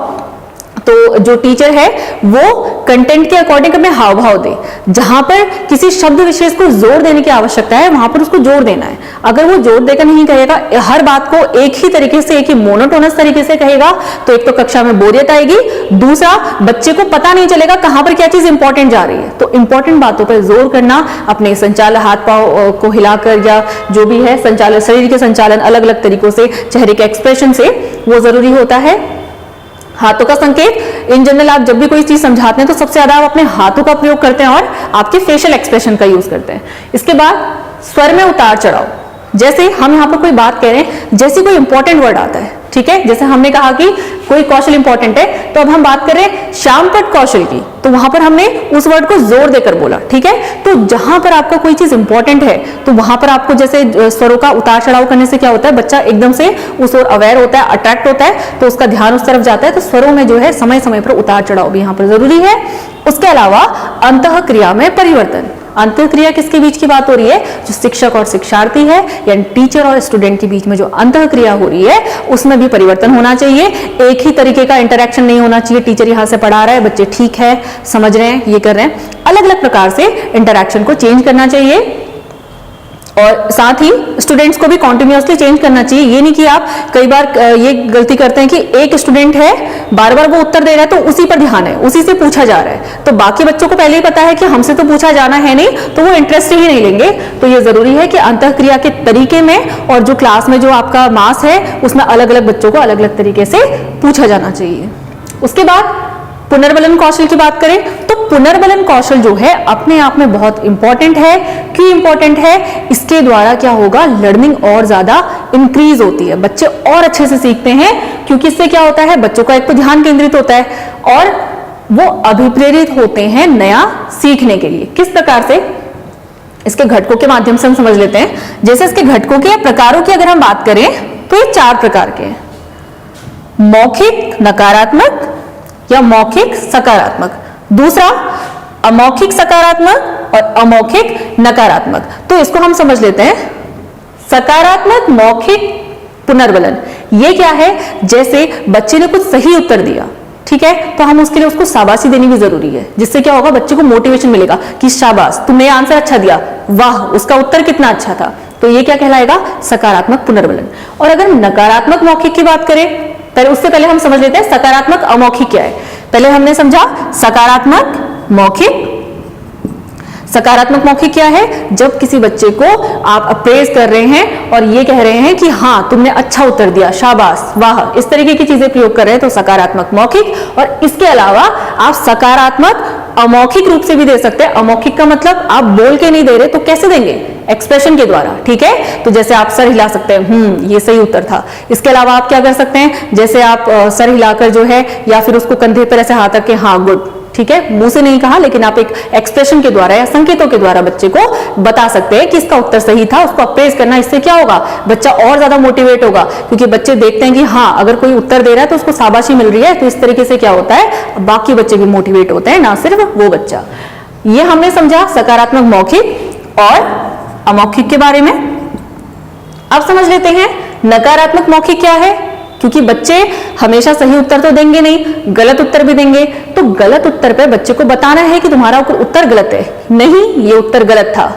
तो जो टीचर है वो कंटेंट के अकॉर्डिंग अपने हाव भाव दे, जहां पर किसी शब्द विशेष को जोर देने की आवश्यकता है वहां पर उसको जोर देना है। अगर वो जोर देकर नहीं कहेगा, हर बात को एक ही तरीके से, एक ही मोनोटोनस तरीके से कहेगा, तो एक तो कक्षा में बोरियत आएगी, दूसरा बच्चे को पता नहीं चलेगा कहां पर क्या चीज इंपॉर्टेंट जा रही है। तो इंपॉर्टेंट बातों पर जोर करना, अपने संचालन, हाथ पांव को हिलाकर या जो भी है संचालन, शरीर के संचालन अलग अलग तरीकों से, चेहरे के एक्सप्रेशन से, वो जरूरी होता है। हाथों का संकेत, इन जनरल आप जब भी कोई चीज समझाते हैं तो सबसे ज्यादा आप अपने हाथों का प्रयोग करते हैं और आपके फेशियल एक्सप्रेशन का यूज करते हैं। इसके बाद स्वर में उतार चढ़ाव, जैसे हम यहाँ पर कोई बात कह रहे हैं, जैसे कोई इंपॉर्टेंट वर्ड आता है, ठीक है, जैसे हमने कहा कि कोई कौशल इंपॉर्टेंट है, तो अब हम बात कर रहे हैं श्यामपट्ट कौशल की, तो वहां पर हमने उस वर्ड को जोर देकर बोला, ठीक है। तो जहां पर आपका कोई चीज इंपॉर्टेंट है तो वहां पर आपको जैसे स्वरों का उतार चढ़ाव करने से क्या होता है, बच्चा एकदम से उस ओर अवेयर होता है, अट्रैक्ट होता है, तो उसका ध्यान उस तरफ जाता है। तो स्वरों में जो है समय समय पर उतार चढ़ाव भी यहाँ पर जरूरी है। उसके अलावा अंतः क्रिया में परिवर्तन, अंतःक्रिया किसके बीच की बात हो रही है, जो शिक्षक और शिक्षार्थी है, यानी टीचर और स्टूडेंट के बीच में जो अंतःक्रिया हो रही है उसमें भी परिवर्तन होना चाहिए। एक ही तरीके का इंटरेक्शन नहीं होना चाहिए, टीचर यहाँ से पढ़ा रहा है, बच्चे ठीक है, समझ रहे हैं, ये कर रहे हैं, अलग अलग प्रकार से इंटरेक्शन को चेंज करना चाहिए। और साथ ही स्टूडेंट्स को भी कॉन्टिन्यूअसली चेंज करना चाहिए। ये नहीं कि आप कई बार ये गलती करते हैं कि एक स्टूडेंट है, बार बार वो उत्तर दे रहा है तो उसी पर ध्यान है, उसी से पूछा जा रहा है, तो बाकी बच्चों को पहले ही पता है कि हमसे तो पूछा जाना है नहीं, तो वो इंटरेस्ट ही नहीं लेंगे। तो ये जरूरी है कि अंतःक्रिया के तरीके में और जो क्लास में जो आपका मास है उसमें अलग अलग बच्चों को अलग अलग तरीके से पूछा जाना चाहिए। उसके बाद पुनर्बलन कौशल की बात करें तो पुनर्बलन कौशल जो है अपने आप में बहुत इंपॉर्टेंट है। क्यों इंपॉर्टेंट है, इसके द्वारा क्या होगा, लर्निंग और ज्यादा इंक्रीज होती है, बच्चे और अच्छे से सीखते हैं, क्योंकि इससे क्या होता है, बच्चों का एक तो ध्यान केंद्रित होता है और वो अभिप्रेरित होते हैं नया सीखने के लिए। किस प्रकार से, इसके घटकों के माध्यम से हम समझ लेते हैं। जैसे इसके घटकों के प्रकारों की अगर हम बात करें तो ये 4 प्रकार के हैं, मौखिक नकारात्मक या मौखिक सकारात्मक, दूसरा अमौखिक सकारात्मक और अमौखिक नकारात्मक। तो इसको हम समझ लेते हैं। सकारात्मक मौखिक पुनर्बलन ये क्या है, जैसे बच्चे ने कुछ सही उत्तर दिया, ठीक है, तो हम उसके लिए उसको शाबाशी देनी भी जरूरी है, जिससे क्या होगा, बच्चे को मोटिवेशन मिलेगा कि शाबाश तुमने आंसर अच्छा दिया, वाह उसका उत्तर कितना अच्छा था। तो ये क्या कहलाएगा, सकारात्मक पुनर्बलन। और अगर नकारात्मक मौखिक की बात करें, पहले उससे पहले हम समझ लेते हैं सकारात्मक अमौखिक क्या है। पहले हमने समझा सकारात्मक मौखिक। सकारात्मक मौखिक क्या है, जब किसी बच्चे को आप अप्रेज कर रहे हैं और ये कह रहे हैं कि हाँ तुमने अच्छा उत्तर दिया, शाबाश, वाह, इस तरीके की चीजें प्रयोग कर रहे हैं, तो सकारात्मक मौखिक। और इसके अलावा आप सकारात्मक अमौखिक रूप से भी दे सकते हैं। अमौखिक का मतलब आप बोल के नहीं दे रहे, तो कैसे देंगे, एक्सप्रेशन के द्वारा, ठीक है। तो जैसे आप सर हिला सकते हैं, ये सही उत्तर था। इसके अलावा आप क्या कर सकते हैं, जैसे आप सर हिलाकर जो है, या फिर उसको कंधे पर ऐसे हाथ रख के हाँ गुड, ठीक है, मुंह से नहीं कहा, लेकिन आप एक एक्सप्रेशन के द्वारा या संकेतों के द्वारा बच्चे को बता सकते हैं कि इसका उत्तर सही था, उसको अप्रेज करना। इससे क्या होगा, बच्चा और ज्यादा मोटिवेट होगा, क्योंकि बच्चे देखते हैं कि हाँ अगर कोई उत्तर दे रहा है तो उसको शाबाशी मिल रही है, तो इस तरीके से क्या होता है, बाकी बच्चे भी मोटिवेट होते हैं, ना सिर्फ वो बच्चा। ये हमने समझा सकारात्मक मौखिक और अमौखिक के बारे में। अब समझ लेते हैं नकारात्मक मौखिक क्या है, क्योंकि बच्चे हमेशा सही उत्तर तो देंगे नहीं, गलत उत्तर भी देंगे। तो गलत उत्तर पे बच्चे को बताना है कि तुम्हारा उत्तर गलत है, नहीं ये उत्तर गलत था,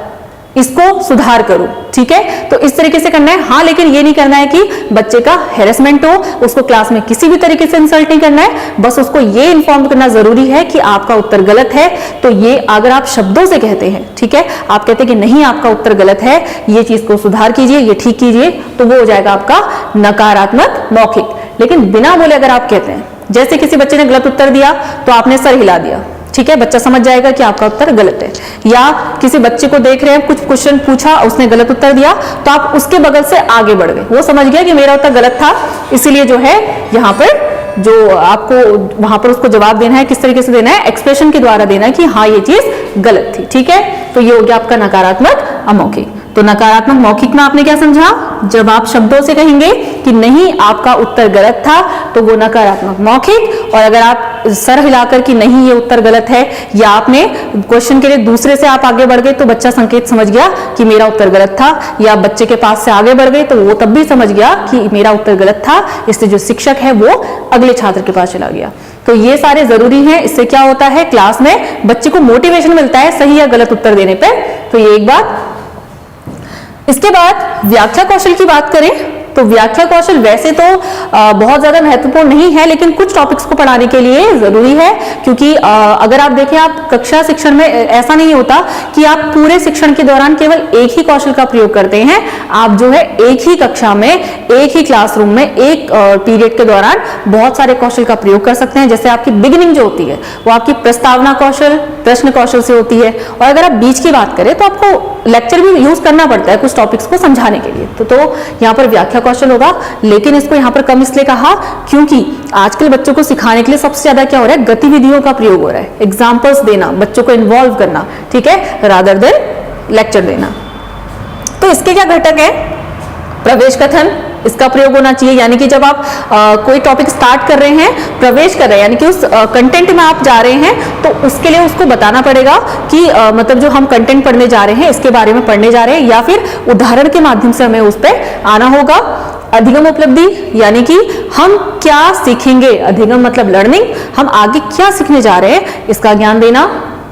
इसको सुधार करो, ठीक है। तो इस तरीके से करना है। हाँ, लेकिन ये नहीं करना है कि बच्चे का हैरेसमेंट हो, उसको क्लास में किसी भी तरीके से इंसल्ट नहीं करना है, बस उसको ये इन्फॉर्म करना जरूरी है कि आपका उत्तर गलत है। तो ये अगर आप शब्दों से कहते हैं, ठीक है, आप कहते हैं कि नहीं आपका उत्तर गलत है, ये चीज को सुधार कीजिए, ये ठीक कीजिए, तो वो हो जाएगा आपका नकारात्मक मौखिक। लेकिन बिना बोले अगर आप कहते हैं, जैसे किसी बच्चे ने गलत उत्तर दिया तो आपने सर हिला दिया, ठीक है, बच्चा समझ जाएगा कि आपका उत्तर गलत है। या किसी बच्चे को देख रहे हैं, कुछ क्वेश्चन पूछा, उसने गलत उत्तर दिया, तो आप उसके बगल से आगे बढ़ गए, वो समझ गया कि मेरा उत्तर गलत था, इसीलिए जो है यहाँ पर जो आपको वहां पर उसको जवाब देना है, किस तरीके से देना है, एक्सप्रेशन के द्वारा देना है कि हाँ ये चीज गलत थी, ठीक है। तो ये हो गया आपका नकारात्मक अमौखिक। तो नकारात्मक मौखिक में आपने क्या समझा, जब आप शब्दों से कहेंगे कि नहीं आपका उत्तर गलत था तो वो नकारात्मक मौखिक। और अगर आप सर हिलाकर कि नहीं ये उत्तर गलत है, या आपने क्वेश्चन के लिए दूसरे से आप आगे बढ़ गए तो बच्चा संकेत समझ गया कि मेरा उत्तर गलत था, या बच्चे के पास से आगे बढ़ गए तो वो तब भी समझ गया कि मेरा उत्तर गलत था, इससे जो शिक्षक है वो अगले छात्र के पास चला गया। तो ये सारे जरूरी हैं। इससे क्या होता है, क्लास में बच्चे को मोटिवेशन मिलता है सही या गलत उत्तर देने पे। तो ये एक बात। इसके बाद व्याख्या कौशल की बात करें तो व्याख्या कौशल वैसे तो बहुत ज्यादा महत्वपूर्ण नहीं है, लेकिन कुछ टॉपिक्स को पढ़ाने के लिए जरूरी है, क्योंकि अगर आप देखें, आप कक्षा शिक्षण में ऐसा नहीं होता कि आप पूरे शिक्षण के दौरान केवल एक ही कौशल का प्रयोग करते हैं। आप जो है एक ही कक्षा में, एक ही क्लासरूम में, एक पीरियड के दौरान बहुत सारे कौशल का प्रयोग कर सकते हैं। जैसे आपकी बिगिनिंग जो होती है वो आपकी प्रस्तावना कौशल, प्रश्न कौशल से होती है, और अगर आप बीच की बात करें तो आपको लेक्चर भी यूज करना पड़ता है कुछ टॉपिक्स को समझाने के लिए। तो यहाँ पर व्याख्या कौशल होगा, लेकिन इसको यहाँ पर कम इसलिए कहा क्योंकि आजकल बच्चों को सिखाने के लिए सबसे ज्यादा क्या हो रहा है, गतिविधियों का प्रयोग हो रहा है, एग्जाम्पल्स देना, बच्चों को इन्वॉल्व करना, ठीक है, रादर देन लेक्चर देना। तो इसके क्या घटक है, प्रवेश कथन, इसका प्रयोग होना चाहिए, यानी कि जब आप कोई टॉपिक स्टार्ट कर रहे हैं, प्रवेश कर रहे हैं, यानी कि उस कंटेंट में आप जा रहे हैं, तो उसके लिए उसको बताना पड़ेगा कि मतलब जो हम कंटेंट पढ़ने जा रहे हैं इसके बारे में पढ़ने जा रहे हैं, या फिर उदाहरण के माध्यम से हमें उस पर आना होगा। अधिगम उपलब्धि, यानी कि हम क्या सीखेंगे, अधिगम मतलब लर्निंग, हम आगे क्या सीखने जा रहे हैं इसका ज्ञान देना।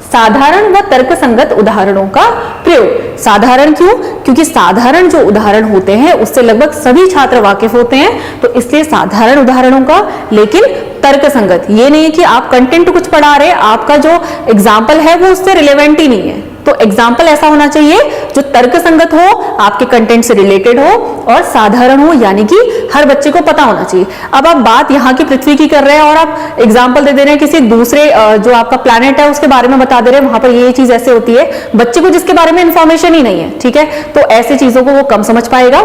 साधारण व तर्कसंगत उदाहरणों का प्रयोग। साधारण क्यों, क्योंकि साधारण जो उदाहरण होते हैं उससे लगभग सभी छात्र वाकिफ होते हैं, तो इसलिए साधारण उदाहरणों का, लेकिन तर्कसंगत। ये नहीं है कि आप कंटेंट कुछ पढ़ा रहे, आपका जो एग्जाम्पल है वो उससे रिलेवेंट ही नहीं है, तो एग्जाम्पल ऐसा होना चाहिए जो तर्कसंगत हो, आपके कंटेंट से रिलेटेड हो और साधारण हो, यानी कि हर बच्चे को पता होना चाहिए। अब आप बात यहाँ की पृथ्वी की कर रहे हैं और आप एग्जाम्पल दे दे रहे हैं किसी दूसरे जो आपका प्लैनेट है उसके बारे में बता दे रहे हैं, वहां पर ये चीज ऐसे होती है, बच्चे को जिसके बारे में इंफॉर्मेशन ही नहीं है, ठीक है, तो ऐसी चीजों को वो कम समझ पाएगा।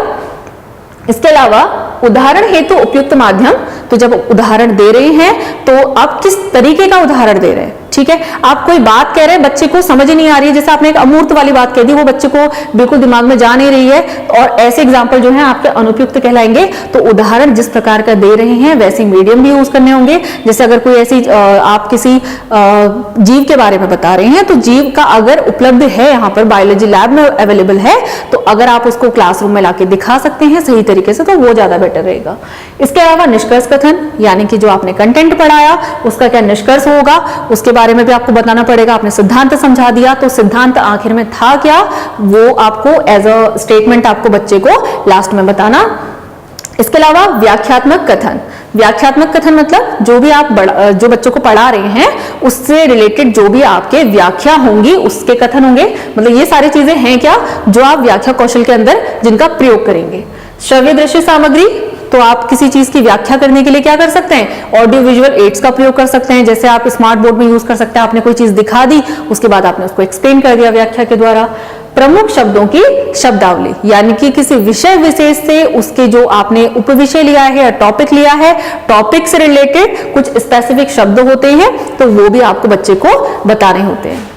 इसके अलावा उदाहरण हेतु उपयुक्त माध्यम, तो जब उदाहरण दे रहे हैं तो आप किस तरीके का उदाहरण दे रहे हैं, ठीक है, आप कोई बात कह रहे हैं, बच्चे को समझ ही नहीं आ रही है, जैसे आपने एक अमूर्त वाली बात कह दी, वो बच्चे को बिल्कुल दिमाग में जा नहीं रही है, और ऐसे एग्जाम्पल जो है आपके अनुपयुक्त कहलाएंगे। तो उदाहरण जिस प्रकार का दे रहे हैं वैसे मीडियम भी यूज करने होंगे। जैसे अगर कोई ऐसी आप किसी जीव के बारे में बता रहे हैं, तो जीव का अगर उपलब्ध है यहाँ पर बायोलॉजी लैब में अवेलेबल है, तो अगर आप उसको क्लासरूम में लाके दिखा सकते हैं सही तरीके से, तो वो ज्यादा बेटर रहेगा। इसके अलावा निष्कर्ष कथन, यानी कि जो आपने कंटेंट पढ़ाया उसका क्या निष्कर्ष होगा, उसके बारे में भी आपको बताना पड़ेगा। आपने सिद्धांत समझा दिया, तो सिद्धांत आखिर में था क्या, वो आपको एज अ स्टेटमेंट आपको बच्चे को लास्ट में बताना। इसके अलावा व्याख्यात्मक कथन। व्याख्यात्मक कथन मतलब जो भी आप जो बच्चों को पढ़ा रहे हैं उससे रिलेटेड जो भी आपके व्याख्या होंगी उसके कथन होंगे। मतलब ये सारी चीजें हैं क्या जो आप व्याख्या कौशल के अंदर जिनका प्रयोग करेंगे। श्रव्य दृश्य सामग्री, तो आप किसी चीज की व्याख्या करने के लिए क्या कर सकते हैं, ऑडियो विजुअल एड्स का प्रयोग कर सकते हैं। जैसे आप स्मार्ट बोर्ड में यूज कर सकते हैं, आपने कोई चीज दिखा दी, उसके बाद आपने उसको एक्सप्लेन कर दिया व्याख्या के द्वारा। प्रमुख शब्दों की शब्दावली, यानी कि किसी विषय विशेष से उसके जो आपने उपविषय लिया है या टॉपिक लिया है, टॉपिक से रिलेटेड कुछ स्पेसिफिक शब्द होते हैं, तो वो भी आपको बच्चे को बताने होते हैं।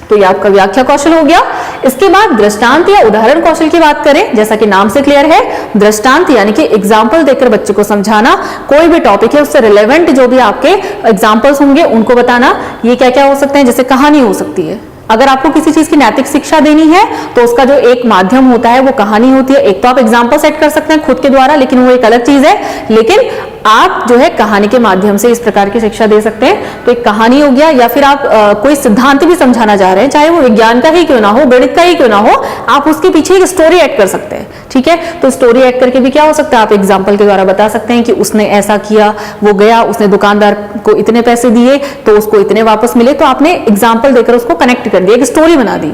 तो ये आपका व्याख्या कौशल हो गया। इसके बाद दृष्टांत या उदाहरण कौशल की बात करें, जैसा कि नाम से क्लियर है, दृष्टांत यानी कि एग्जाम्पल देकर बच्चे को समझाना, कोई भी टॉपिक है उससे रिलेवेंट जो भी आपके एग्जाम्पल्स होंगे उनको बताना। ये क्या क्या हो सकते हैं, जैसे कहानी हो सकती है। अगर आपको किसी चीज की नैतिक शिक्षा देनी है तो उसका जो एक माध्यम होता है वो कहानी होती है। एक तो आप एग्जाम्पल सेट कर सकते हैं खुद के द्वारा, लेकिन वो एक अलग चीज है, लेकिन आप जो है कहानी के माध्यम से इस प्रकार की शिक्षा दे सकते हैं। तो एक कहानी हो गया, या फिर आप कोई सिद्धांत भी समझाना चाह रहे हैं, चाहे वो विज्ञान का ही क्यों ना हो, गणित का ही क्यों ना हो, आप उसके पीछे एक स्टोरी ऐड कर सकते हैं, ठीक है। तो स्टोरी ऐड करके भी क्या हो सकता है, आप एग्जाम्पल के द्वारा बता सकते हैं कि उसने ऐसा किया, वो गया, उसने दुकानदार को इतने पैसे दिए तो उसको इतने वापस मिले, तो आपने एग्जाम्पल देकर उसको कनेक्ट कर दिया, एक स्टोरी बना दी।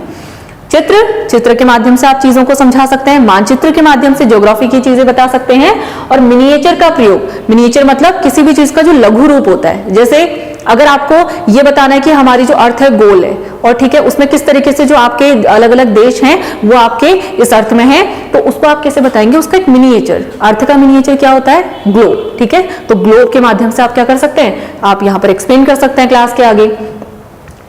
चित्र के माध्यम से आप चीजों को समझा सकते हैं। मानचित्र के माध्यम से ज्योग्राफी की चीजें बता सकते हैं। और मिनिएचर का प्रयोग, मिनिएचर मतलब किसी भी चीज का जो लघु रूप होता है। जैसे अगर आपको ये बताना है कि हमारी जो अर्थ है गोल है, और ठीक है उसमें किस तरीके से जो आपके अलग अलग देश हैं वो आपके इस अर्थ में है, तो उसको आप कैसे बताएंगे, उसका एक मिनिएचर, अर्थ का मिनिएचर क्या होता है, ग्लोब, ठीक है। तो ग्लोब के माध्यम से आप क्या कर सकते हैं, आप यहाँ पर एक्सप्लेन कर सकते हैं क्लास के आगे।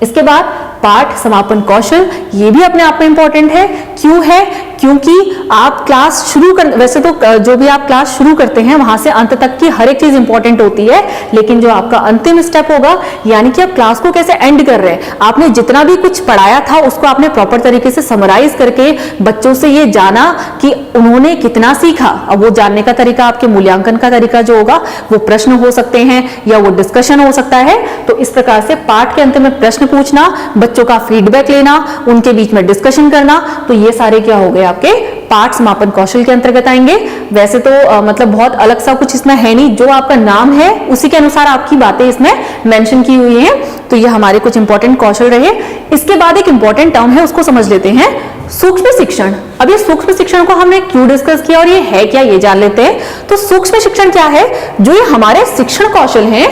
इसके बाद पाठ समापन कौशल, ये भी अपने आप में इंपॉर्टेंट है। क्यों है? क्योंकि आप क्लास शुरू कर, वैसे तो जो भी आप क्लास शुरू करते हैं वहां से अंत तक की हर एक चीज इंपॉर्टेंट होती है, लेकिन जो आपका अंतिम स्टेप होगा, यानी कि आप क्लास को कैसे एंड कर रहे हैं, आपने जितना भी कुछ पढ़ाया था उसको आपने प्रॉपर तरीके से समराइज करके बच्चों से ये जाना कि उन्होंने कितना सीखा। अब वो जानने का तरीका, आपके मूल्यांकन का तरीका जो होगा वो प्रश्न हो सकते हैं या वो डिस्कशन हो सकता है। तो इस प्रकार से पाठ के अंत में प्रश्न पूछना, बच्चों का फीडबैक लेना, उनके बीच में डिस्कशन करना, तो ये सारे क्या हो गए आपके पाठ समापन कौशल के अंतर्गत आएंगे। वैसे तो मतलब बहुत अलग सा कुछ इसमें है नहीं, जो आपका नाम है उसी के अनुसार आपकी बातें इसमें मेंशन की हुई हैं। तो ये हमारे कुछ इंपॉर्टेंट कौशल रहे। इसके बाद एक इंपॉर्टेंट टर्म है, उसको समझ लेते हैं, सूक्ष्म शिक्षण। अब ये सूक्ष्म शिक्षण को हमने क्यों डिस्कस किया और ये है क्या, ये जान लेते हैं। तो सूक्ष्म शिक्षण क्या है? जो ये हमारे शिक्षण कौशल हैं,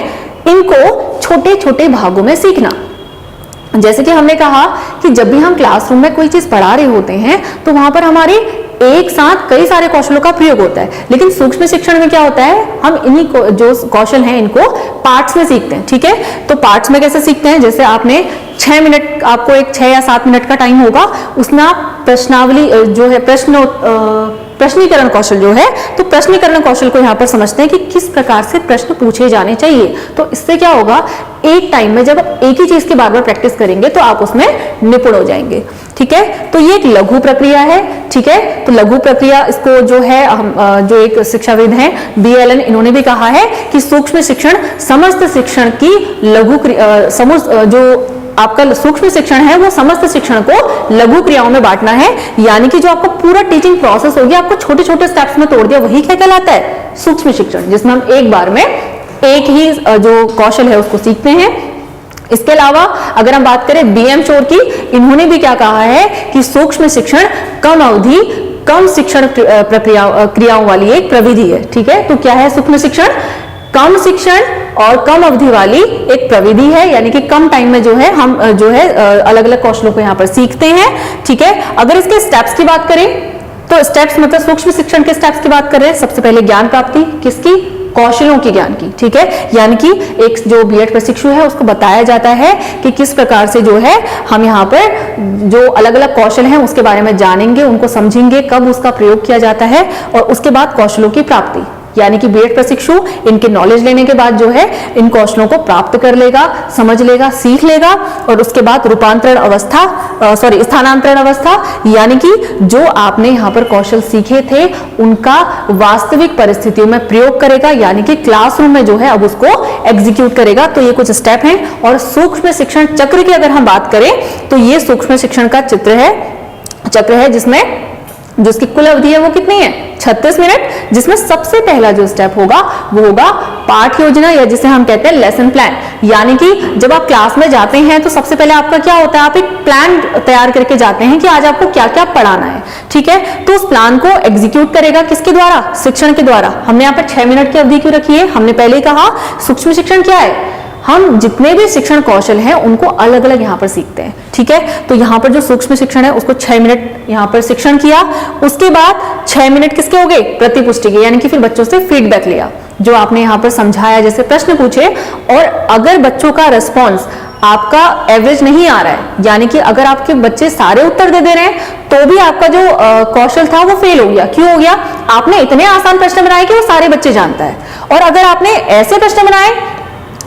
इनको छोटे छोटे भागों में सीखना। जैसे कि हमने कहा कि जब भी हम क्लासरूम में कोई चीज पढ़ा रहे होते हैं तो वहां पर हमारे एक साथ कई सारे कौशलों का प्रयोग होता है, लेकिन सूक्ष्म शिक्षण में क्या होता है, हम इन्हीं जो कौशल हैं इनको पार्ट्स में सीखते हैं। ठीक है, तो पार्ट्स में कैसे सीखते हैं? जैसे आपने 6 मिनट, आपको एक 6 या 7 मिनट का टाइम होगा, उसमें आप प्रश्नावली जो है प्रश्नीकरण कौशल जो है, तो प्रश्नीकरण कौशल को यहाँ पर समझते हैं कि किस प्रकार से प्रश्न पूछे जाने चाहिए। तो इससे क्या होगा, एक टाइम में जब आप एक ही चीज की बार बार प्रैक्टिस करेंगे तो आप उसमें निपुण हो जाएंगे। ठीक है, तो ये एक लघु प्रक्रिया है। ठीक है, तो लघु प्रक्रिया, इसको जो है हम जो एक शिक्षाविद हैं BLN, इन्होंने भी कहा है कि सूक्ष्म शिक्षण समस्त शिक्षण की लघु जो आपका सूक्ष्म शिक्षण है वो समस्त शिक्षण को लघु क्रियाओं में बांटना है, यानी कि जो आपका पूरा टीचिंग प्रोसेस होगी आपको छोटे छोटे स्टेप्स में तोड़ दिया, वही क्या कहलाता है, सूक्ष्म शिक्षण, जिसमें हम एक बार में एक ही जो कौशल है उसको सीखते हैं। इसके अलावा अगर हम बात करें BM शोर की, इन्होंने भी क्या कहा है कि सूक्ष्म शिक्षण कम अवधि कम शिक्षण क्रियाओं वाली एक प्रविधि है। ठीक है, तो क्या है सूक्ष्म शिक्षण? कम शिक्षण और कम अवधि वाली एक प्रविधि है, यानी कि कम टाइम में जो है हम जो है अलग अलग कौशलों को यहाँ पर सीखते हैं। ठीक है, अगर इसके स्टेप्स की बात करें तो स्टेप्स मतलब सूक्ष्म शिक्षण के स्टेप्स की बात कर रहे हैं। सबसे पहले ज्ञान प्राप्ति, किसकी? कौशलों की, ज्ञान की। ठीक है, यानी कि एक जो B.Ed प्रशिक्षु है उसको बताया जाता है कि किस प्रकार से जो है हम यहाँ पर जो अलग अलग कौशल हैं उसके बारे में जानेंगे, उनको समझेंगे, कब उसका प्रयोग किया जाता है, और उसके बाद कौशलों की प्राप्ति, यानी कि B.Ed प्रशिक्षु इनके नॉलेज लेने के बाद जो है इन कौशलों को प्राप्त कर लेगा, समझ लेगा, सीख लेगा, और उसके बाद रूपांतरण अवस्था स्थानांतरण अवस्था, यानी कि जो आपने यहाँ पर कौशल सीखे थे उनका वास्तविक परिस्थितियों में प्रयोग करेगा, यानी कि क्लासरूम में जो है अब उसको एग्जीक्यूट करेगा। तो ये कुछ स्टेप हैं। और सूक्ष्म शिक्षण चक्र की अगर हम बात करें तो ये सूक्ष्म शिक्षण का चक्र है जिसमें जो इसकी कुल अवधि है वो कितनी है, 36 मिनट, जिसमें सबसे पहला जो स्टेप होगा वो होगा पाठ योजना, या जिसे हम कहते हैं लेसन प्लान। यानी कि जब आप क्लास में जाते हैं तो सबसे पहले आपका क्या होता है, आप एक प्लान तैयार करके जाते हैं कि आज आपको क्या क्या पढ़ाना है। ठीक है, तो उस प्लान को एग्जीक्यूट करेगा किसके द्वारा, शिक्षण के द्वारा। हमने यहाँ पर 6 मिनट की अवधि क्यों रखी है, हमने पहले ही कहा सूक्ष्म शिक्षण क्या है, हम जितने भी शिक्षण कौशल हैं उनको अलग अलग यहाँ पर सीखते हैं। ठीक है, तो यहाँ पर जो सूक्ष्म शिक्षण है उसको 6 मिनट यहाँ पर शिक्षण किया, उसके बाद 6 मिनट किसके हो गए, प्रतिपुष्टि के, यानी कि फिर बच्चों से फीडबैक लिया, जो आपने यहाँ पर समझाया, जैसे प्रश्न पूछे, और अगर बच्चों का रिस्पॉन्स आपका एवरेज नहीं आ रहा है, यानी कि अगर आपके बच्चे सारे उत्तर दे रहे हैं तो भी आपका जो कौशल था वो फेल हो गया। क्यों हो गया, आपने इतने आसान प्रश्न बनाए कि वो सारे बच्चे जानता है, और अगर आपने ऐसे प्रश्न बनाए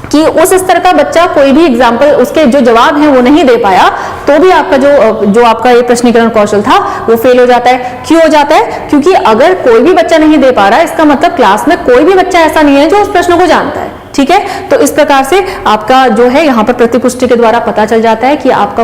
कि उस स्तर का बच्चा कोई भी एग्जाम्पल उसके जो जवाब हैं वो नहीं दे पाया, तो भी आपका जो आपका ये प्रश्नीकरण कौशल था वो फेल हो जाता है। क्यों हो जाता है, क्योंकि अगर कोई भी बच्चा नहीं दे पा रहा है इसका मतलब क्लास में कोई भी बच्चा ऐसा नहीं है जो उस प्रश्न को जानता है। ठीक है, तो इस प्रकार से आपका जो है यहाँ पर प्रतिपुष्टि के द्वारा पता चल जाता है कि आपका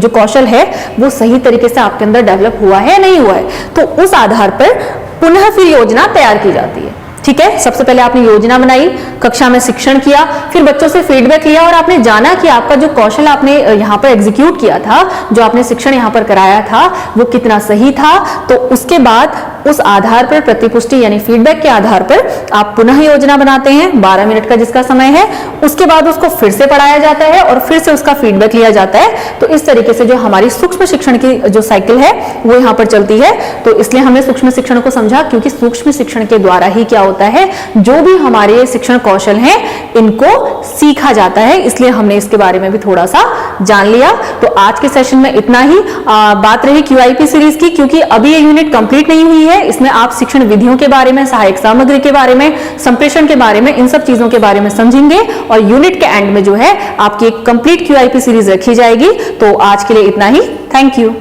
कौशल है वो सही तरीके से आपके अंदर डेवलप हुआ है या नहीं हुआ है। तो उस आधार पर पुनः फिर योजना तैयार की जाती है। ठीक है, सबसे पहले आपने योजना बनाई, कक्षा में शिक्षण किया, फिर बच्चों से फीडबैक लिया, और आपने जाना कि आपका जो कौशल आपने यहाँ पर एग्जीक्यूट किया था, जो आपने शिक्षण यहाँ पर कराया था वो कितना सही था। तो उसके बाद उस आधार पर प्रतिपुष्टि यानी फीडबैक के आधार पर आप पुनः योजना बनाते हैं 12 मिनट का जिसका समय है, उसके बाद उसको फिर से पढ़ाया जाता है और फिर से उसका फीडबैक लिया जाता है। तो इस तरीके से जो हमारी सूक्ष्म शिक्षण की जो साइकिल है वो यहाँ पर चलती है। तो इसलिए हमने सूक्ष्म शिक्षण को समझा, क्योंकि सूक्ष्म शिक्षण के द्वारा ही क्या होता है, जो भी हमारे शिक्षण कौशल हैं इनको सीखा जाता है, इसलिए हमने इसके बारे में भी थोड़ा सा जान लिया। तो आज के सेशन में इतना ही बात रही QIP सीरीज की, क्योंकि अभी ये यूनिट कंप्लीट नहीं हुई है। इसमें आप शिक्षण विधियों के बारे में, सहायक सामग्री के बारे में, संप्रेषण के बारे में, इन सब चीजों के बारे में समझेंगे और यूनिट के एंड में जो है आपकी एक कंप्लीट QIP सीरीज रखी जाएगी। तो आज के लिए इतना ही। Thank you.